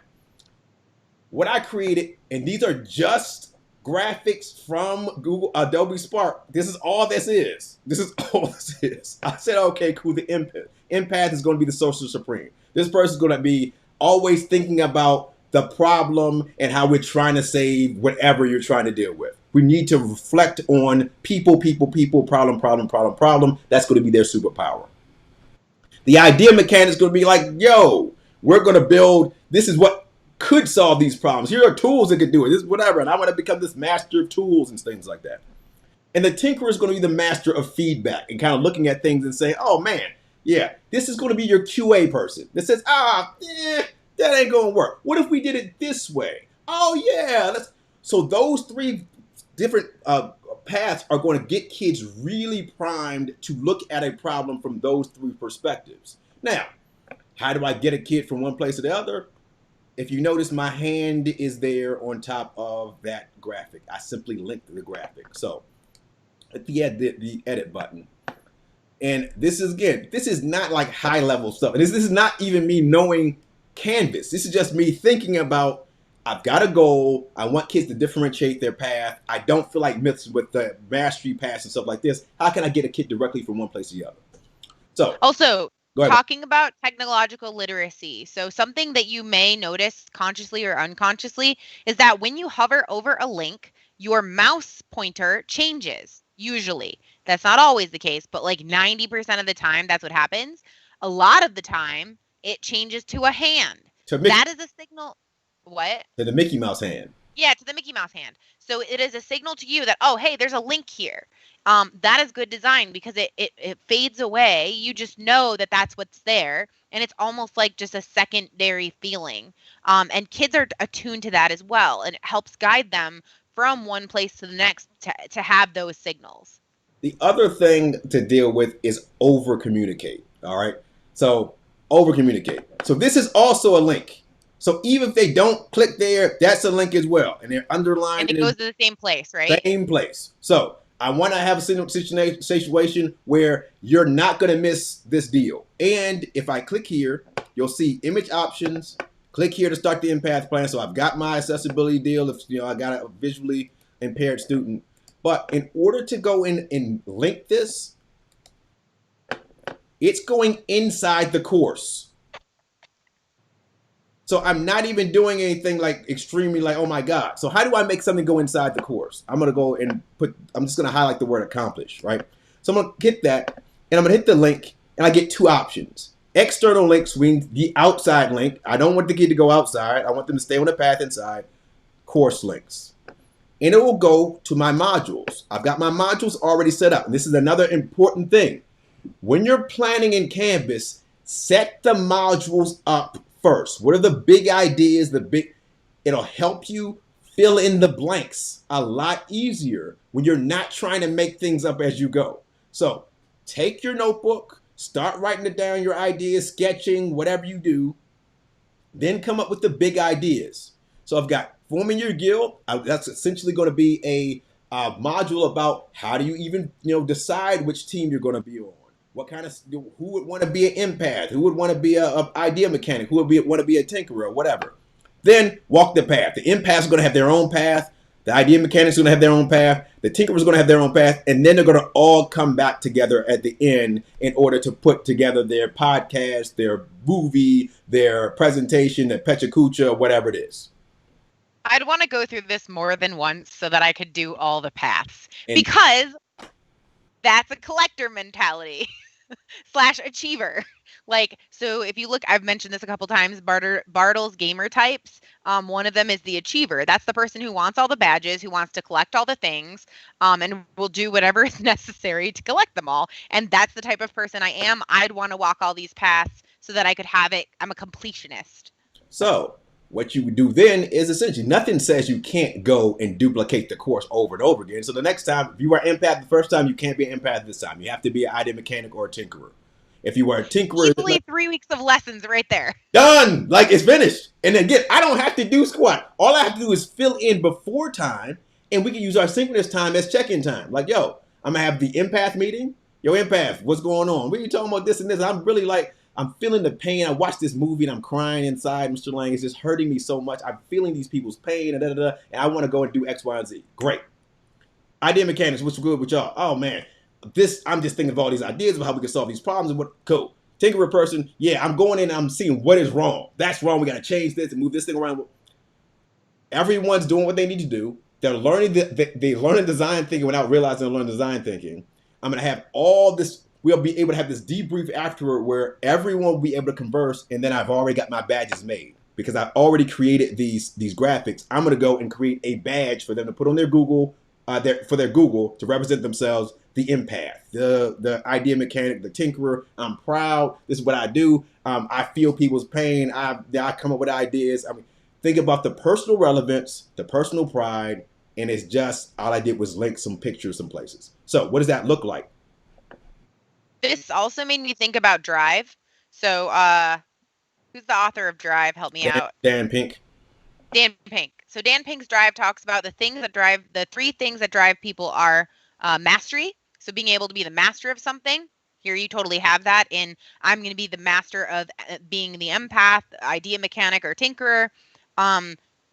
Speaker 1: what I created, and these are just graphics from Adobe Spark. This is all this is. I said, okay, cool. The empath is going to be the social supreme. This person is going to be always thinking about the problem and how we're trying to save whatever you're trying to deal with. We need to reflect on people, problem. That's going to be their superpower. The idea mechanic is going to be like, yo, we're going to build, this is what could solve these problems. Here are tools that could do it. This is whatever. And I want to become this master of tools and things like that. And the tinkerer is going to be the master of feedback and kind of looking at things and saying, oh man, yeah, this is going to be your QA person that says, that ain't going to work. What if we did it this way? Oh yeah. So those 3 different paths are going to get kids really primed to look at a problem from those 3 perspectives. Now, how do I get a kid from one place to the other? If you notice, my hand is there on top of that graphic. I simply linked the graphic. So at the edit button. And this is not like high level stuff. And this is not even me knowing Canvas. This is just me thinking about, I've got a goal. I want kids to differentiate their path. I don't feel like myths with the mastery paths and stuff like this. How can I get a kid directly from one place to the other? So
Speaker 2: also, talking about technological literacy. So something that you may notice consciously or unconsciously is that when you hover over a link, your mouse pointer changes. Usually. That's not always the case, but like 90% of the time, that's what happens. A lot of the time, it changes to a hand. That is a signal. What?
Speaker 1: To the Mickey Mouse hand.
Speaker 2: Yeah, to the Mickey Mouse hand. So it is a signal to you that, oh, hey, there's a link here. That is good design because it fades away. You just know that that's what's there. And it's almost like just a secondary feeling. And kids are attuned to that as well. And it helps guide them from one place to the next to have those signals.
Speaker 1: The other thing to deal with is over communicate. All right. So over communicate. So this is also a link. So even if they don't click there, that's a link as well. And they're underlined.
Speaker 2: And it goes to the same place, right?
Speaker 1: Same place. So I want to have a situation where you're not going to miss this deal. And if I click here, you'll see image options. Click here to start the empath plan. So I've got my accessibility deal. If I got a visually impaired student. But in order to go in and link this, it's going inside the course. So I'm not even doing anything like extremely like, oh my God. So how do I make something go inside the course? I'm going to go and I'm just going to highlight the word accomplish, right? So I'm going to hit that and I'm going to hit the link and I get 2 options. External links means the outside link. I don't want the kid to go outside. I want them to stay on the path inside. Course links. And it will go to my modules. I've got my modules already set up. And this is another important thing. When you're planning in Canvas, set the modules up first? What are the big ideas? It'll help you fill in the blanks a lot easier when you're not trying to make things up as you go. So take your notebook, start writing it down, your ideas, sketching, whatever you do, then come up with the big ideas. So I've got forming your guild. That's essentially going to be a module about how do you even decide which team you're going to be on. What kind of who would want to be an empath? Who would want to be a idea mechanic? Who would want to be a tinkerer? Whatever. Then walk the path. The empaths are going to have their own path. The idea mechanics are going to have their own path. The tinkerers are going to have their own path, and then they're going to all come back together at the end in order to put together their podcast, their movie, their presentation, their pechakucha, whatever it is.
Speaker 2: I'd want to go through this more than once so that I could do all the paths,
Speaker 1: And
Speaker 2: because that's a collector mentality / achiever. Like, so if you look, I've mentioned this a couple times, Bartle's gamer types. One of them is the achiever. That's the person who wants all the badges, who wants to collect all the things, and will do whatever is necessary to collect them all. And that's the type of person I am. I'd want to walk all these paths so that I could have it. I'm a completionist.
Speaker 1: So what you would do then is essentially nothing says you can't go and duplicate the course over and over again. So the next time, if you were an empath the first time, you can't be an empath this time. You have to be an idea mechanic or a tinkerer. If you were a tinkerer,
Speaker 2: Easily 3 weeks of lessons right there.
Speaker 1: done. Like, it's finished. And again, I don't have to do squat. All I have to do is fill in before time, and we can use our synchronous time as check-in time. Like, yo, I'm gonna have the empath meeting. Yo, empath, what's going on? What are you talking about? This and this. I'm really like, I'm feeling the pain. I watched this movie and I'm crying inside. Mr. Lang is just hurting me so much. I'm feeling these people's pain and and I want to go and do X, Y, and Z. Great. Idea mechanics, what's good with y'all? Oh man, I'm just thinking of all these ideas of how we can solve these problems and what cool. Tinkerer person, yeah, I'm going in and I'm seeing what is wrong. That's wrong. We got to change this and move this thing around. Everyone's doing what they need to do. They're learning they learning design thinking without realizing they're learning design thinking. I'm gonna have all this. We'll be able to have this debrief afterward where everyone will be able to converse, and then I've already got my badges made because I've already created these graphics. I'm gonna go and create a badge for them to put on their Google, for their Google to represent themselves. The empath, the idea mechanic, the tinkerer. I'm proud. This is what I do. I feel people's pain. I come up with ideas. I mean, think about the personal relevance, the personal pride, and it's just all I did was link some pictures, some places. So what does that look like?
Speaker 2: This also made me think about Drive. So, who's the author of Drive? Help me out.
Speaker 1: Dan Pink.
Speaker 2: Dan Pink. So Dan Pink's Drive talks about the 3 things that drive people are mastery. So being able to be the master of something. Here you totally have that in I'm going to be the master of being the empath, idea mechanic, or tinkerer.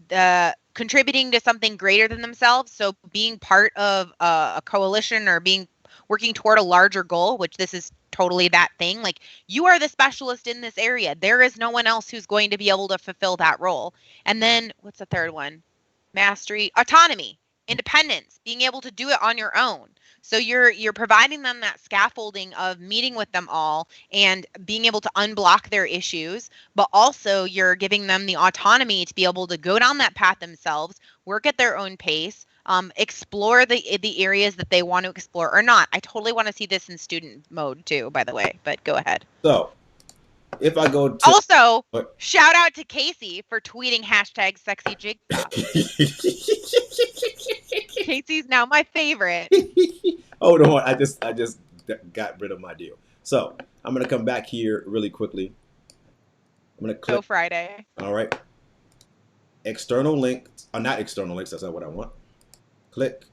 Speaker 2: The contributing to something greater than themselves. So being part of a coalition or working toward a larger goal, which this is totally that thing. Like, you are the specialist in this area. There is no one else who's going to be able to fulfill that role. And then what's the third one? Mastery, autonomy, independence, being able to do it on your own. So you're providing them that scaffolding of meeting with them all and being able to unblock their issues, but also you're giving them the autonomy to be able to go down that path themselves, work at their own pace, explore the areas that they want to explore or not. I totally want to see this in student mode too, by the way, but go ahead.
Speaker 1: So if I go to
Speaker 2: also shout out to Casey for tweeting #SexyJigsaw. Casey's now my favorite.
Speaker 1: Hold on, I just got rid of my deal. So I'm gonna come back here really quickly. I'm gonna click.
Speaker 2: Go Friday.
Speaker 1: All right. External links, not external links. That's not what I want. Click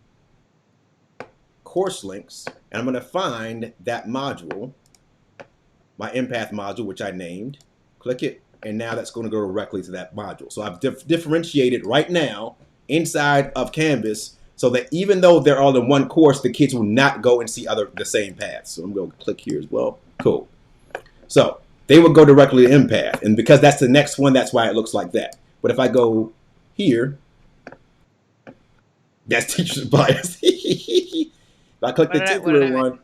Speaker 1: course links, and I'm gonna find that module, my empath module, which I named. Click it, and now that's going to go directly to that module. So I've differentiated right now inside of Canvas, so that even though they're all in one course, the kids will not go and see the same paths. So I'm going to click here as well. Cool. So they will go directly to empath, and because that's the next one, that's why it looks like that. But if I go here, that's teacher's bias. If I click the tinkerer one,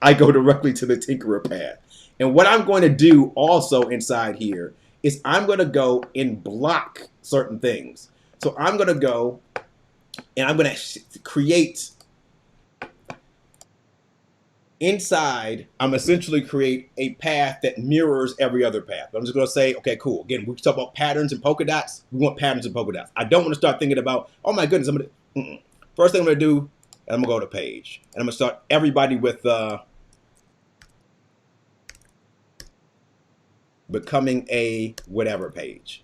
Speaker 1: I go directly to the tinkerer path. And what I'm going to do also inside here is I'm going to go and block certain things. So I'm going to go and I'm going to create inside, I'm essentially create a path that mirrors every other path. I'm just going to say, okay, cool. Again, we talk about patterns and polka dots. We want patterns and polka dots. I don't want to start thinking about, oh my goodness, I'm going to, first thing I'm going to do, I'm going to go to page. And I'm going to start everybody with becoming a whatever page.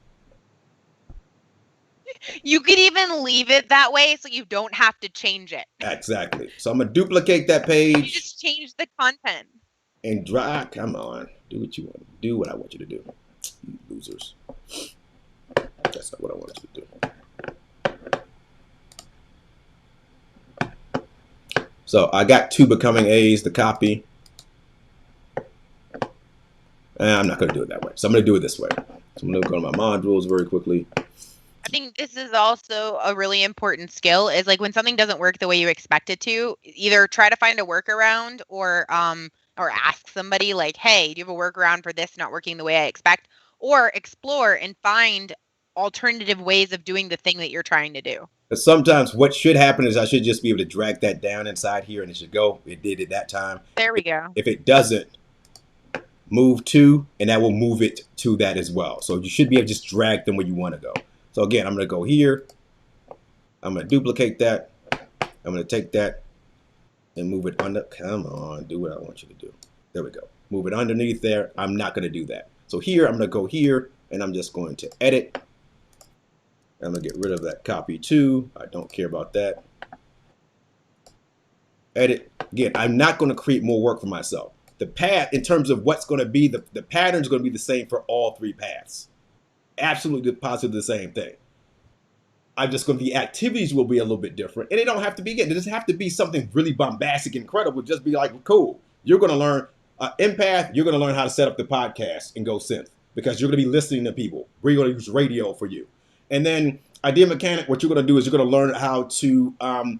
Speaker 2: You could even leave it that way so you don't have to change it.
Speaker 1: Exactly. So I'm going to duplicate that
Speaker 2: You
Speaker 1: page
Speaker 2: just change the content.
Speaker 1: and drag. Come on. Do what you want. Do what I want you to do. You losers. That's not what I want you to do. So I got 2 becoming A's to copy. I'm not going to do it that way. So I'm going to do it this way. So I'm going to go to my modules very quickly.
Speaker 2: I think this is also a really important skill is like when something doesn't work the way you expect it to, either try to find a workaround or ask somebody like, hey, do you have a workaround for this not working the way I expect? Or explore and find alternative ways of doing the thing that you're trying to do.
Speaker 1: Because sometimes what should happen is I should just be able to drag that down inside here and it should go. It did it that time.
Speaker 2: There we go.
Speaker 1: If it doesn't, move to, and that will move it to that as well. So you should be able to just drag them where you want to go. So again, I'm going to go here. I'm going to duplicate that. I'm going to take that and move it under. Come on, do what I want you to do. There we go. Move it underneath there. I'm not going to do that. So here, I'm going to go here, and I'm just going to edit. I'm going to get rid of that copy too. I don't care about that. Edit. Again, I'm not going to create more work for myself. The path, in terms of what's going to be, the pattern is going to be the same for all 3 paths. Absolutely positive the same thing. I'm just going to, the activities will be a little bit different. And it don't have to be, again, it doesn't have to be something really bombastic, incredible. Just be like, cool. You're going to learn, empath, you're going to learn how to set up the podcast and go synth because you're going to be listening to people. We're going to use radio for you. And then idea mechanic, what you're going to do is you're going to learn how to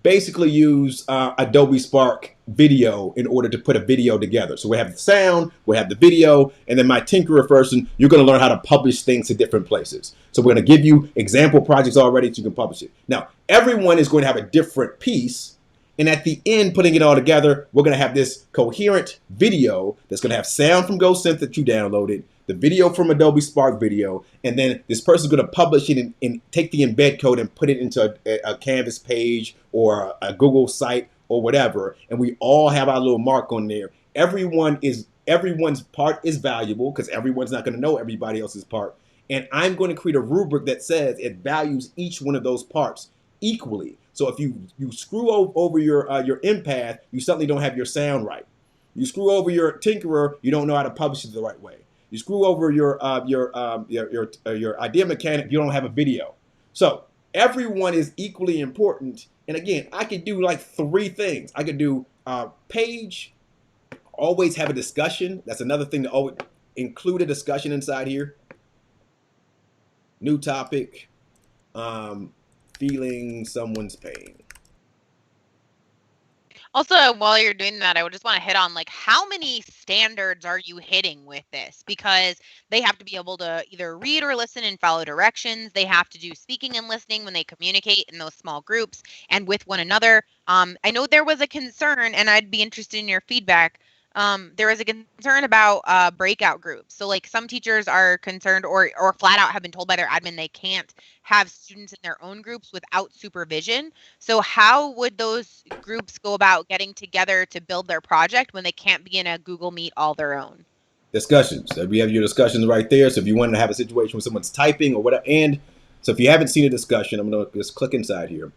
Speaker 1: basically use Adobe Spark video in order to put a video together. So we have the sound, we have the video, and then my Tinkerer person, you're going to learn how to publish things to different places. So we're going to give you example projects already so you can publish it. Now, everyone is going to have a different piece, and at the end, putting it all together, we're going to have this coherent video that's going to have sound from GoSynth that you downloaded, the video from Adobe Spark Video, and then this person's going to publish it and take the embed code and put it into a Canvas page or a Google site or whatever. And we all have our little mark on there. Everyone's part is valuable because everyone's not going to know everybody else's part. And I'm going to create a rubric that says it values each one of those parts equally. So if you screw over your empath, you suddenly don't have your sound right. You screw over your Tinkerer, you don't know how to publish it the right way. You screw over your idea mechanic, you don't have a video. So everyone is equally important. And again, I could do like 3 things. I could do page, always have a discussion. That's another thing to always include a discussion inside here. New topic, feeling someone's pain.
Speaker 2: Also, while you're doing that, I would just want to hit on like how many standards are you hitting with this? Because they have to be able to either read or listen and follow directions. They have to do speaking and listening when they communicate in those small groups and with one another. I know there was a concern, and I'd be interested in your feedback. There was a concern about breakout groups. So like some teachers are concerned or flat out have been told by their admin they can't have students in their own groups without supervision. So how would those groups go about getting together to build their project when they can't be in a Google Meet all their own?
Speaker 1: Discussions. So we have your discussions right there. So if you wanted to have a situation where someone's typing or whatever, and so if you haven't seen a discussion, I'm going to just click inside here.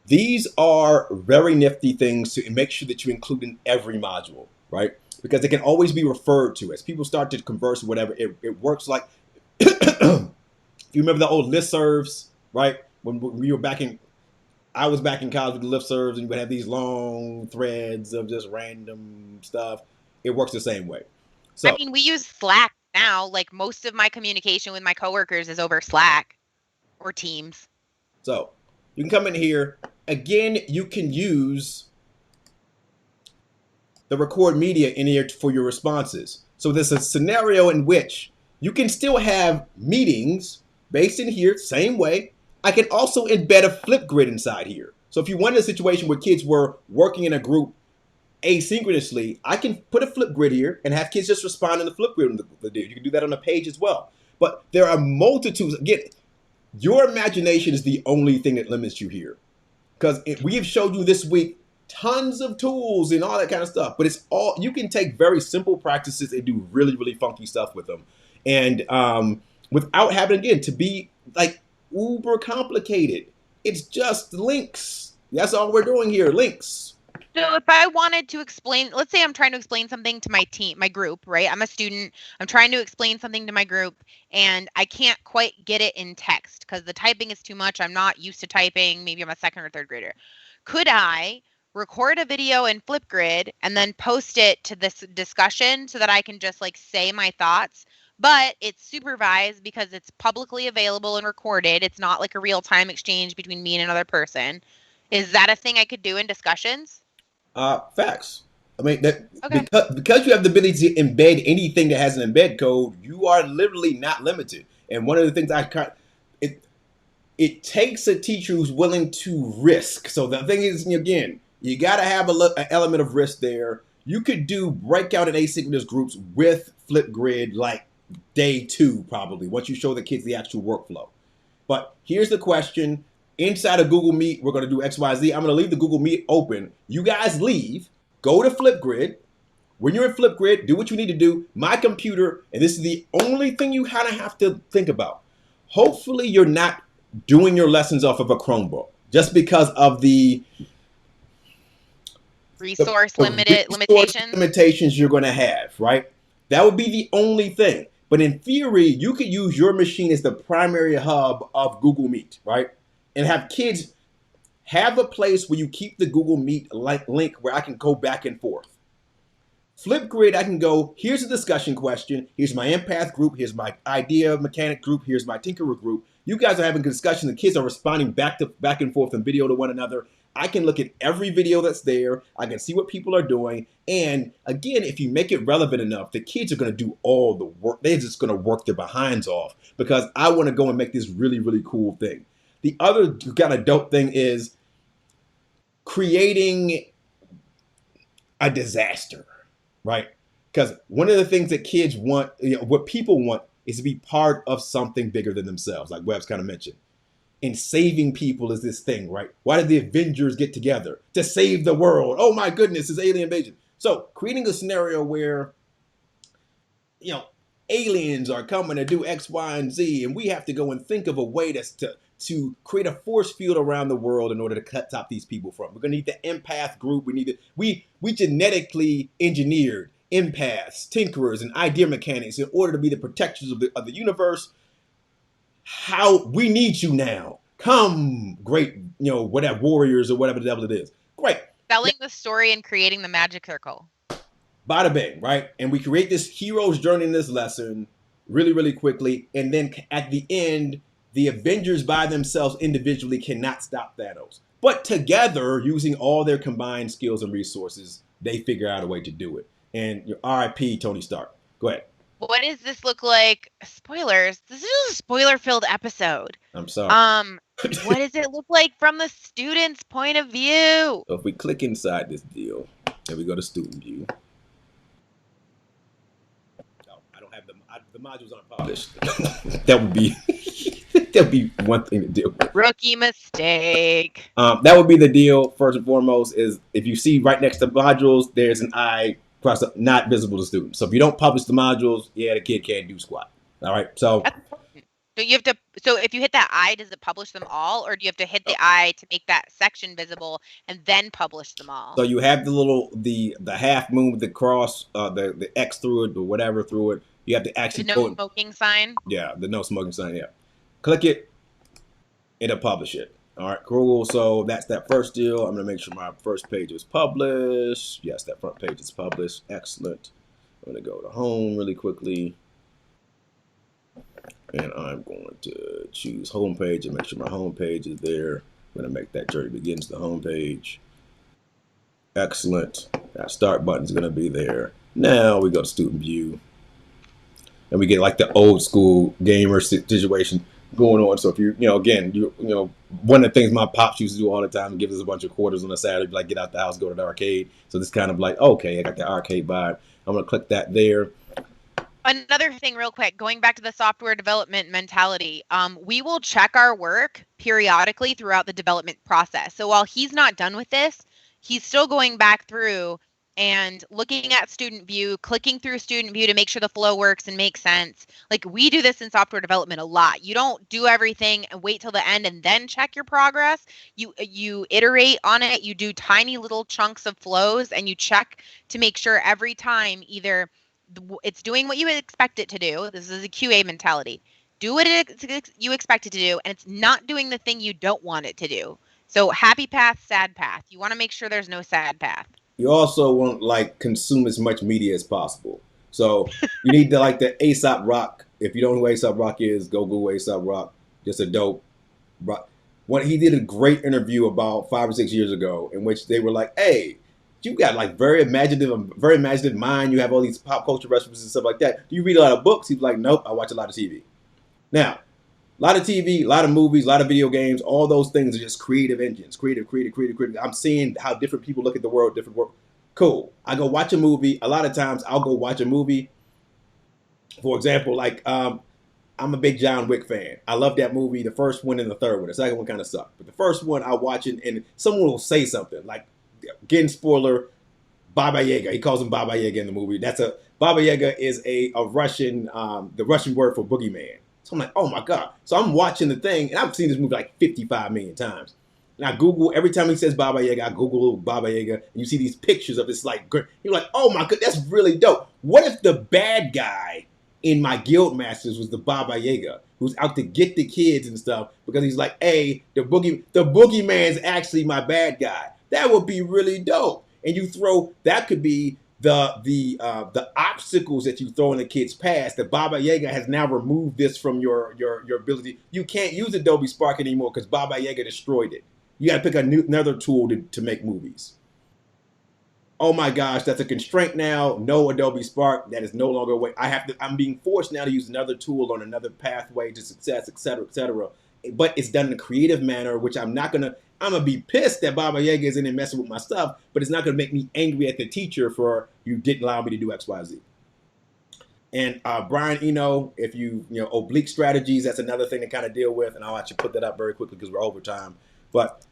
Speaker 1: These are very nifty things to make sure that you include in every module, right? Because they can always be referred to as people start to converse or whatever. It works like, if you remember the old listservs, right? When we were I was back in college with the listservs, and you would have these long threads of just random stuff. It works the same way. So,
Speaker 2: I mean, we use Slack now. Like most of my communication with my coworkers is over Slack or Teams.
Speaker 1: So you can come in here. Again, you can use the record media in here for your responses. So there's a scenario in which you can still have meetings based in here, same way. I can also embed a flip grid inside here. So if you wanted a situation where kids were working in a group asynchronously, I can put a flip grid here and have kids just respond in the flip grid. You can do that on a page as well. But there are multitudes. Again, your imagination is the only thing that limits you here. Because we have showed you this week tons of tools and all that kind of stuff. But it's all, you can take very simple practices and do really, really funky stuff with them. And without having, again, to be like uber complicated. It's just links. That's all we're doing here, links.
Speaker 2: So if I wanted to explain, let's say I'm trying to explain something to my team, my group, right? I'm a student. I'm trying to explain something to my group and I can't quite get it in text because the typing is too much. I'm not used to typing. Maybe I'm a second or third grader. Could I record a video in Flipgrid and then post it to this discussion so that I can just like say my thoughts? But it's supervised because it's publicly available and recorded. It's not like a real-time exchange between me and another person. Is that a thing I could do in discussions?
Speaker 1: Facts. I mean, that
Speaker 2: Okay.
Speaker 1: because you have the ability to embed anything that has an embed code, you are literally not limited. And one of the things it takes a teacher who's willing to risk. So the thing is, again, you got to have an element of risk there. You could do breakout and asynchronous groups with Flipgrid like day 2 probably once you show the kids the actual workflow. But here's the question. Inside of Google Meet, we're going to do X, Y, Z. I'm going to leave the Google Meet open. You guys leave. Go to Flipgrid. When you're in Flipgrid, do what you need to do. My computer, and this is the only thing you kind of have to think about. Hopefully, you're not doing your lessons off of a Chromebook just because of the
Speaker 2: Resource
Speaker 1: limitations you're going to have, right? That would be the only thing. But in theory, you could use your machine as the primary hub of Google Meet, right? And have kids have a place where you keep the Google Meet link where I can go back and forth. Flipgrid, I can go, here's a discussion question. Here's my empath group. Here's my idea mechanic group. Here's my tinkerer group. You guys are having a discussion. The kids are responding back and forth in video to one another. I can look at every video that's there. I can see what people are doing. And again, if you make it relevant enough, the kids are going to do all the work. They're just going to work their behinds off because I want to go and make this really, really cool thing. The other kind of dope thing is creating a disaster, right? Because one of the things that kids want, what people want is to be part of something bigger than themselves, like Webb's kind of mentioned. And saving people is this thing, right? Why did the Avengers get together? To save the world. Oh my goodness, it's alien invasion. So creating a scenario where, aliens are coming to do X, Y, and Z, and we have to go and think of a way to create a force field around the world in order to stop these people from. We're gonna need the empath group. We genetically engineered empaths, tinkerers, and idea mechanics in order to be the protectors of the universe. How we need you now. Come, great, whatever warriors or whatever the devil it is. Great.
Speaker 2: Selling the story and creating the magic circle.
Speaker 1: Bada bing, right? And we create this hero's journey in this lesson really, really quickly. And then at the end, the Avengers by themselves individually cannot stop Thanos. But together, using all their combined skills and resources, they figure out a way to do it. And your RIP, Tony Stark. Go ahead.
Speaker 2: What does this look like? Spoilers. This is a spoiler-filled episode.
Speaker 1: I'm sorry.
Speaker 2: What does it look like from the student's point of view?
Speaker 1: So if we click inside this deal, and we go to student view. No, I don't have the modules aren't published. That would be one thing to do.
Speaker 2: Rookie mistake.
Speaker 1: That would be the deal. First and foremost is if you see right next to modules, there's an I cross up, not visible to students. So if you don't publish the modules, the kid can't do squat. All right. So
Speaker 2: you have to. So if you hit that I, does it publish them all, or do you have to hit the I to make that section visible and then publish them all?
Speaker 1: So you have the half moon with the cross, the X through it or whatever through it. You have to actually
Speaker 2: the no smoking sign.
Speaker 1: Yeah, the no smoking sign. Yeah, click it, it'll publish it. All right, cool. So that's that first deal. I'm gonna make sure my first page is published. Yes, that front page is published. Excellent. I'm gonna go to home really quickly. And I'm going to choose home page and make sure my home page is there. I'm going to make that journey begins the home page. Excellent. That start button is going to be there. Now we go to student view. And we get like the old school gamer situation. going on. So if again, one of the things my pops used to do all the time, give us a bunch of quarters on a Saturday, like get out the house, go to the arcade. So this kind of like, okay, I got the arcade vibe. I'm gonna click that there.
Speaker 2: Another thing real quick, going back to the software development mentality, we will check our work periodically throughout the development process. So while he's not done with this, he's still going back through and looking at student view, clicking through student view to make sure the flow works and makes sense. Like we do this in software development a lot. You don't do everything and wait till the end and then check your progress. You iterate on it, you do tiny little chunks of flows and you check to make sure every time either it's doing what you would expect it to do. This is a QA mentality. Do what you expect it to do, and it's not doing the thing you don't want it to do. So happy path, sad path. You want to make sure there's no sad path.
Speaker 1: You also want like consume as much media as possible. So you need to like the Aesop Rock. If you don't know who Aesop Rock is, go Google Aesop Rock. Just a dope rock. He did a great interview about 5 or 6 years ago in which they were like, "Hey, you got like very imaginative mind. You have all these pop culture references and stuff like that. Do you read a lot of books?" He's like, "Nope, I watch a lot of TV." Now, a lot of TV, a lot of movies, a lot of video games, all those things are just creative engines. Creative. I'm seeing how different people look at the world, different world. Cool. I go watch a movie. A lot of times I'll go watch a movie. For example, like I'm a big John Wick fan. I love that movie, the first one and the third one. The second one kind of sucked. But the first one I watch it and someone will say something like, getting spoiler, Baba Yaga. He calls him Baba Yaga in the movie. Baba Yaga is a Russian, the Russian word for boogeyman. So I'm like, oh my God. So I'm watching the thing, and I've seen this movie like 55 million times. And I Google, every time he says Baba Yaga, I Google Baba Yaga, and you see these pictures of this, like, you're like, oh my God, that's really dope. What if the bad guy in my Guild Masters was the Baba Yaga, who's out to get the kids and stuff, because he's like, hey, the boogeyman's actually my bad guy. That would be really dope. And that could be the obstacles that you throw in the kid's past. That Baba Yaga has now removed this from your ability. You can't use Adobe Spark anymore because Baba Yaga destroyed it. You got to pick another tool to make movies. Oh my gosh, that's a constraint now. No Adobe Spark. That is no longer a way. I'm being forced now to use another tool on another pathway to success, et cetera, et cetera. But it's done in a creative manner, which I'm gonna be pissed that Baba Yaga is in and messing with my stuff, but it's not gonna make me angry at the teacher for you didn't allow me to do X, Y, Z. And Brian Eno, if oblique strategies, that's another thing to kind of deal with, and I'll actually put that up very quickly because we're over time. But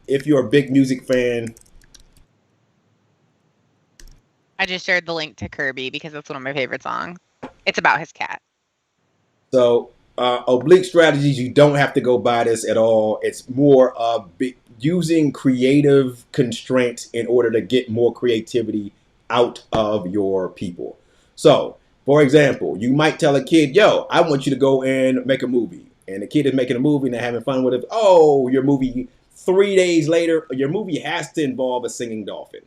Speaker 1: if you're a big music fan,
Speaker 2: I just shared the link to Kirby because that's one of my favorite songs. It's about his cat.
Speaker 1: So oblique strategies, you don't have to go by this at all. It's more of using creative constraints in order to get more creativity out of your people. So, for example, you might tell a kid, yo, I want you to go and make a movie. And the kid is making a movie and they're having fun with it. Oh, your movie, 3 days later, your movie has to involve a singing dolphin.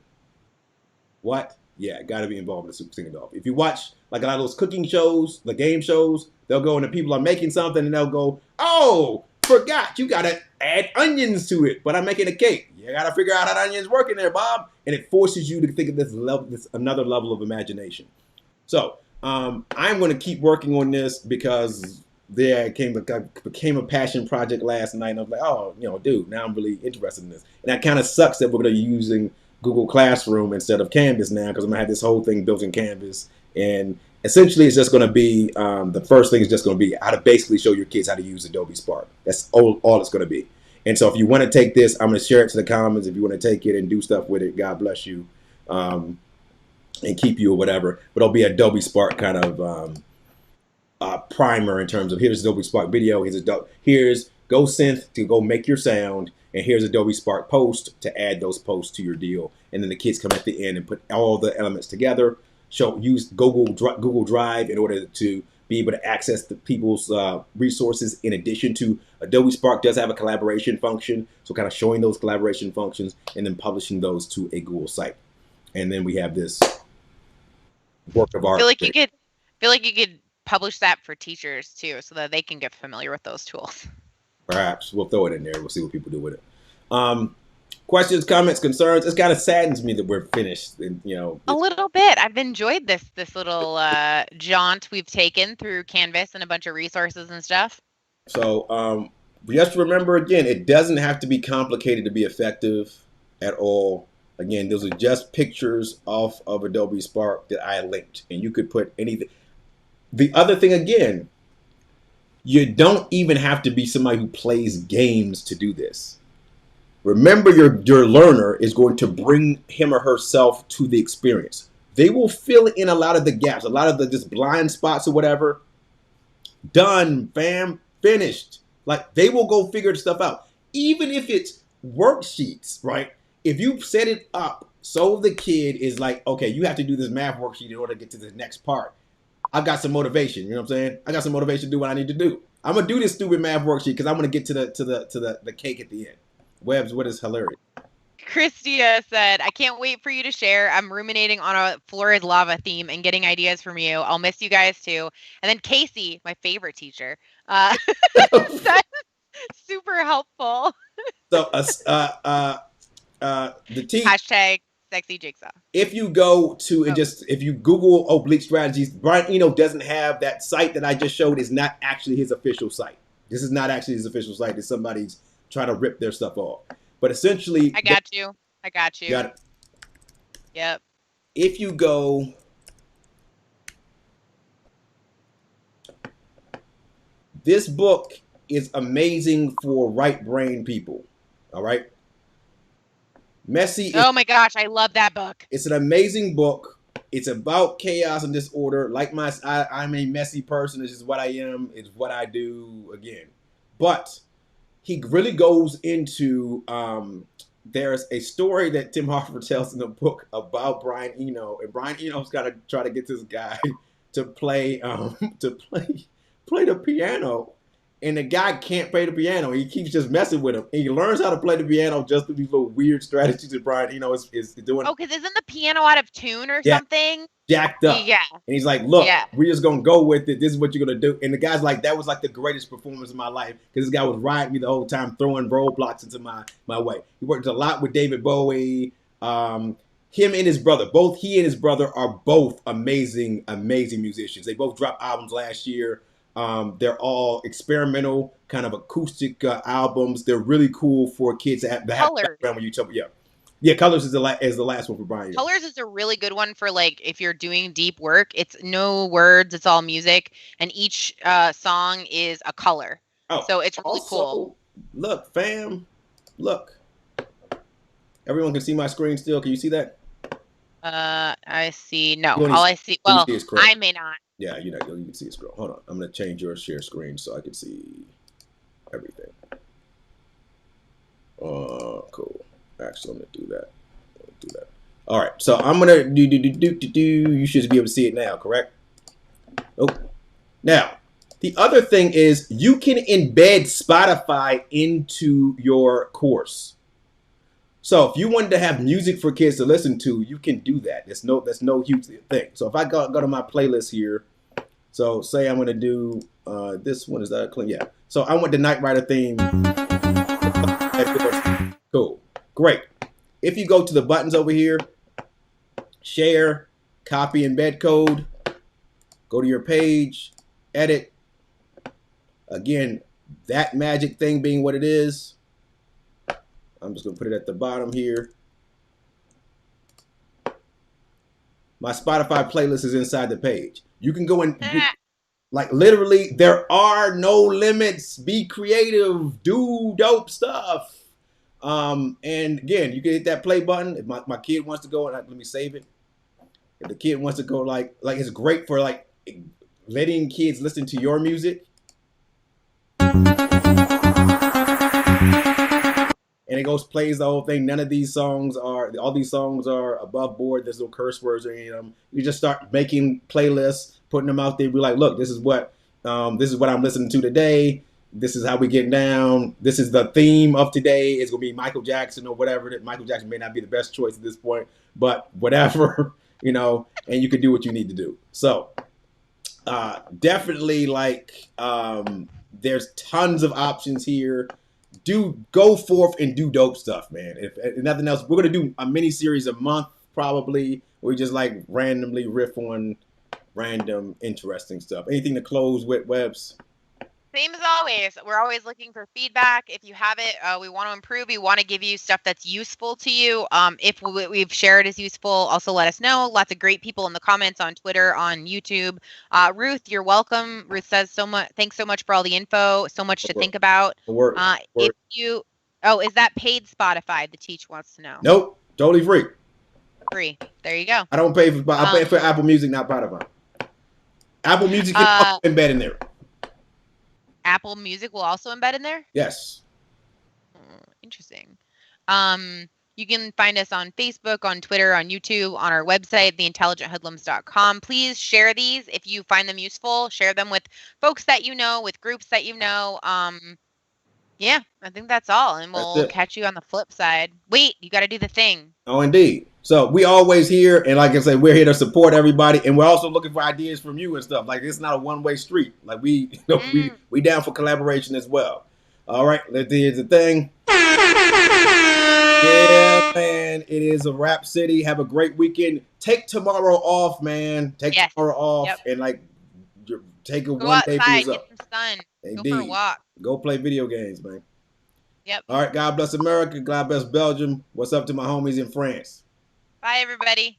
Speaker 1: What? Yeah, got to be involved in the Super Singing Dolphin. If you watch like a lot of those cooking shows, the game shows, they'll go and the people are making something and they'll go, oh, forgot, you got to add onions to it. But I'm making a cake. You got to figure out how onions work in there, Bob. And it forces you to think of this another level of imagination. So I'm going to keep working on this because there became a passion project last night. And I was like, oh, dude, now I'm really interested in this. And that kind of sucks that we're going to be using Google Classroom instead of Canvas now because I'm going to have this whole thing built in Canvas. And essentially, it's just going to be the first thing is just going to be how to basically show your kids how to use Adobe Spark. That's all it's going to be. And so if you want to take this, I'm going to share it to the comments. If you want to take it and do stuff with it, God bless you and keep you or whatever. But it'll be Adobe Spark kind of primer in terms of here's Adobe Spark video, here's GoSynth to go make your sound, and here's Adobe Spark Post to add those posts to your deal. And then the kids come at the end and put all the elements together. Use Google Drive in order to be able to access the people's resources. In addition to Adobe Spark does have a collaboration function, so kind of showing those collaboration functions and then publishing those to a Google site. And then we have this work of art.
Speaker 2: I feel like you could publish that for teachers too, so that they can get familiar with those tools.
Speaker 1: Perhaps we'll throw it in there. We'll see what people do with it. Questions, comments, concerns. It kind of saddens me that we're finished. And,
Speaker 2: a little bit. I've enjoyed this little jaunt we've taken through Canvas and a bunch of resources and stuff.
Speaker 1: So just remember again, it doesn't have to be complicated to be effective at all. Again, those are just pictures off of Adobe Spark that I linked, and you could put anything. The other thing again, you don't even have to be somebody who plays games to do this. Remember, your learner is going to bring him or herself to the experience. They will fill in a lot of the gaps, a lot of the just blind spots or whatever. Done, fam, finished. Like they will go figure stuff out, even if it's worksheets, right? If you set it up so the kid is like, okay, you have to do this math worksheet in order to get to the next part. I got some motivation. You know what I'm saying? I got some motivation to do what I need to do. I'm gonna do this stupid math worksheet because I'm gonna get to the cake at the end. Webb's what is hilarious.
Speaker 2: Christia said, I can't wait for you to share. I'm ruminating on a Florid Lava theme and getting ideas from you. I'll miss you guys too. And then Casey, my favorite teacher, said, super helpful.
Speaker 1: So the T
Speaker 2: Hashtag sexy jigsaw.
Speaker 1: if you go to and just if you Google oblique strategies, Brian Eno doesn't have that site that I just showed is not actually his official site. This is not actually his official site. It's somebody's trying to rip their stuff off. But essentially,
Speaker 2: I got you.
Speaker 1: got it.
Speaker 2: Yep.
Speaker 1: If you go, this book is amazing for right brain people. All right. Messy.
Speaker 2: Oh my gosh, I love that book.
Speaker 1: It's an amazing book. It's about chaos and disorder. Like I'm a messy person. This is what I am. It's what I do again. But he really goes into there's a story that Tim Harford tells in the book about Brian Eno, and Brian Eno's got to try to get this guy to play play the piano, and the guy can't play the piano. He keeps just messing with him. And he learns how to play the piano just through these little weird strategies that Brian Eno is doing.
Speaker 2: Oh, because isn't the piano out of tune or something?
Speaker 1: Jacked up.
Speaker 2: Yeah.
Speaker 1: And he's like, look, we're just going to go with it. This is what you're going to do. And the guy's like, that was like the greatest performance of my life because this guy was riding me the whole time, throwing roadblocks into my way. He worked a lot with David Bowie. Him and his brother, both he and his brother are both amazing, amazing musicians. They both dropped albums last year. They're all experimental, kind of acoustic albums. They're really cool for kids to have background when you tell me. Yeah, Colors is the last one for Brian.
Speaker 2: Colors is a really good one for like if you're doing deep work. It's no words, it's all music, and each song is a color. Oh, so it's really cool.
Speaker 1: Look, fam, look. Everyone can see my screen still. Can you see that?
Speaker 2: I see. No, all I see. Well, I may not.
Speaker 1: Yeah, you can see it scroll. Hold on, I'm gonna change your share screen so I can see everything. Cool. Actually, I'm gonna do that. All right, so I'm gonna do. You should be able to see it now, correct? Oh, now the other thing is you can embed Spotify into your course. So if you wanted to have music for kids to listen to, you can do that. That's no huge thing. So if I go to my playlist here, so say I'm gonna do this one. Is that clean? Yeah. So I want the Knight Rider theme. Cool. Great. If you go to the buttons over here, share, copy, embed code, go to your page, edit. Again, that magic thing being what it is. I'm just gonna put it at the bottom here. My Spotify playlist is inside the page. You can go and like literally, there are no limits. Be creative, do dope stuff. And again, you can hit that play button. If my kid wants to go, and let me save it. If the kid wants to go, like it's great for like letting kids listen to your music. And it goes plays the whole thing. All these songs are above board. There's no curse words or any of them. You just start making playlists, putting them out there. Be like, look, this is what I'm listening to today. This is how we get down. This is the theme of today. It's gonna be Michael Jackson or whatever. That Michael Jackson may not be the best choice at this point, but whatever, and you can do what you need to do. So definitely there's tons of options here. Go forth and do dope stuff, man. If nothing else, we're gonna do a mini series a month probably. We just like randomly riff on random interesting stuff. Anything to close with, Webbs?
Speaker 2: Same as always. We're always looking for feedback. If you have it, we want to improve. We want to give you stuff that's useful to you. If we've shared is useful, also let us know. Lots of great people in the comments on Twitter, on YouTube. Ruth, you're welcome. Ruth says so much. Thanks so much for all the info. So much to think about.
Speaker 1: Work.
Speaker 2: If you, is that paid Spotify? The Teach wants to know.
Speaker 1: Nope, totally free.
Speaker 2: Free. There you go.
Speaker 1: I don't pay for. I pay for Apple Music, not Spotify. Apple Music can also embed in there.
Speaker 2: Apple Music will also embed in there?
Speaker 1: Yes.
Speaker 2: Interesting. You can find us on Facebook, on Twitter, on YouTube, on our website, theintelligenthoodlums.com. Please share these if you find them useful. Share them with folks that you know, with groups that you know. Yeah, I think that's all. And we'll catch you on the flip side. Wait, you got to do the thing.
Speaker 1: Oh, indeed. So we always here, and like I said, we're here to support everybody, and we're also looking for ideas from you and stuff. Like it's not a one-way street. Like we down for collaboration as well. All right, here's the thing. Yeah, man, it is a wrap city. Have a great weekend. Take tomorrow off, man. Take tomorrow off, and like take a one day for yourself.
Speaker 2: Get some sun.
Speaker 1: Indeed.
Speaker 2: Go for a walk.
Speaker 1: Go play video games, man.
Speaker 2: Yep.
Speaker 1: All right. God bless America. God bless Belgium. What's up to my homies in France?
Speaker 2: Bye, everybody.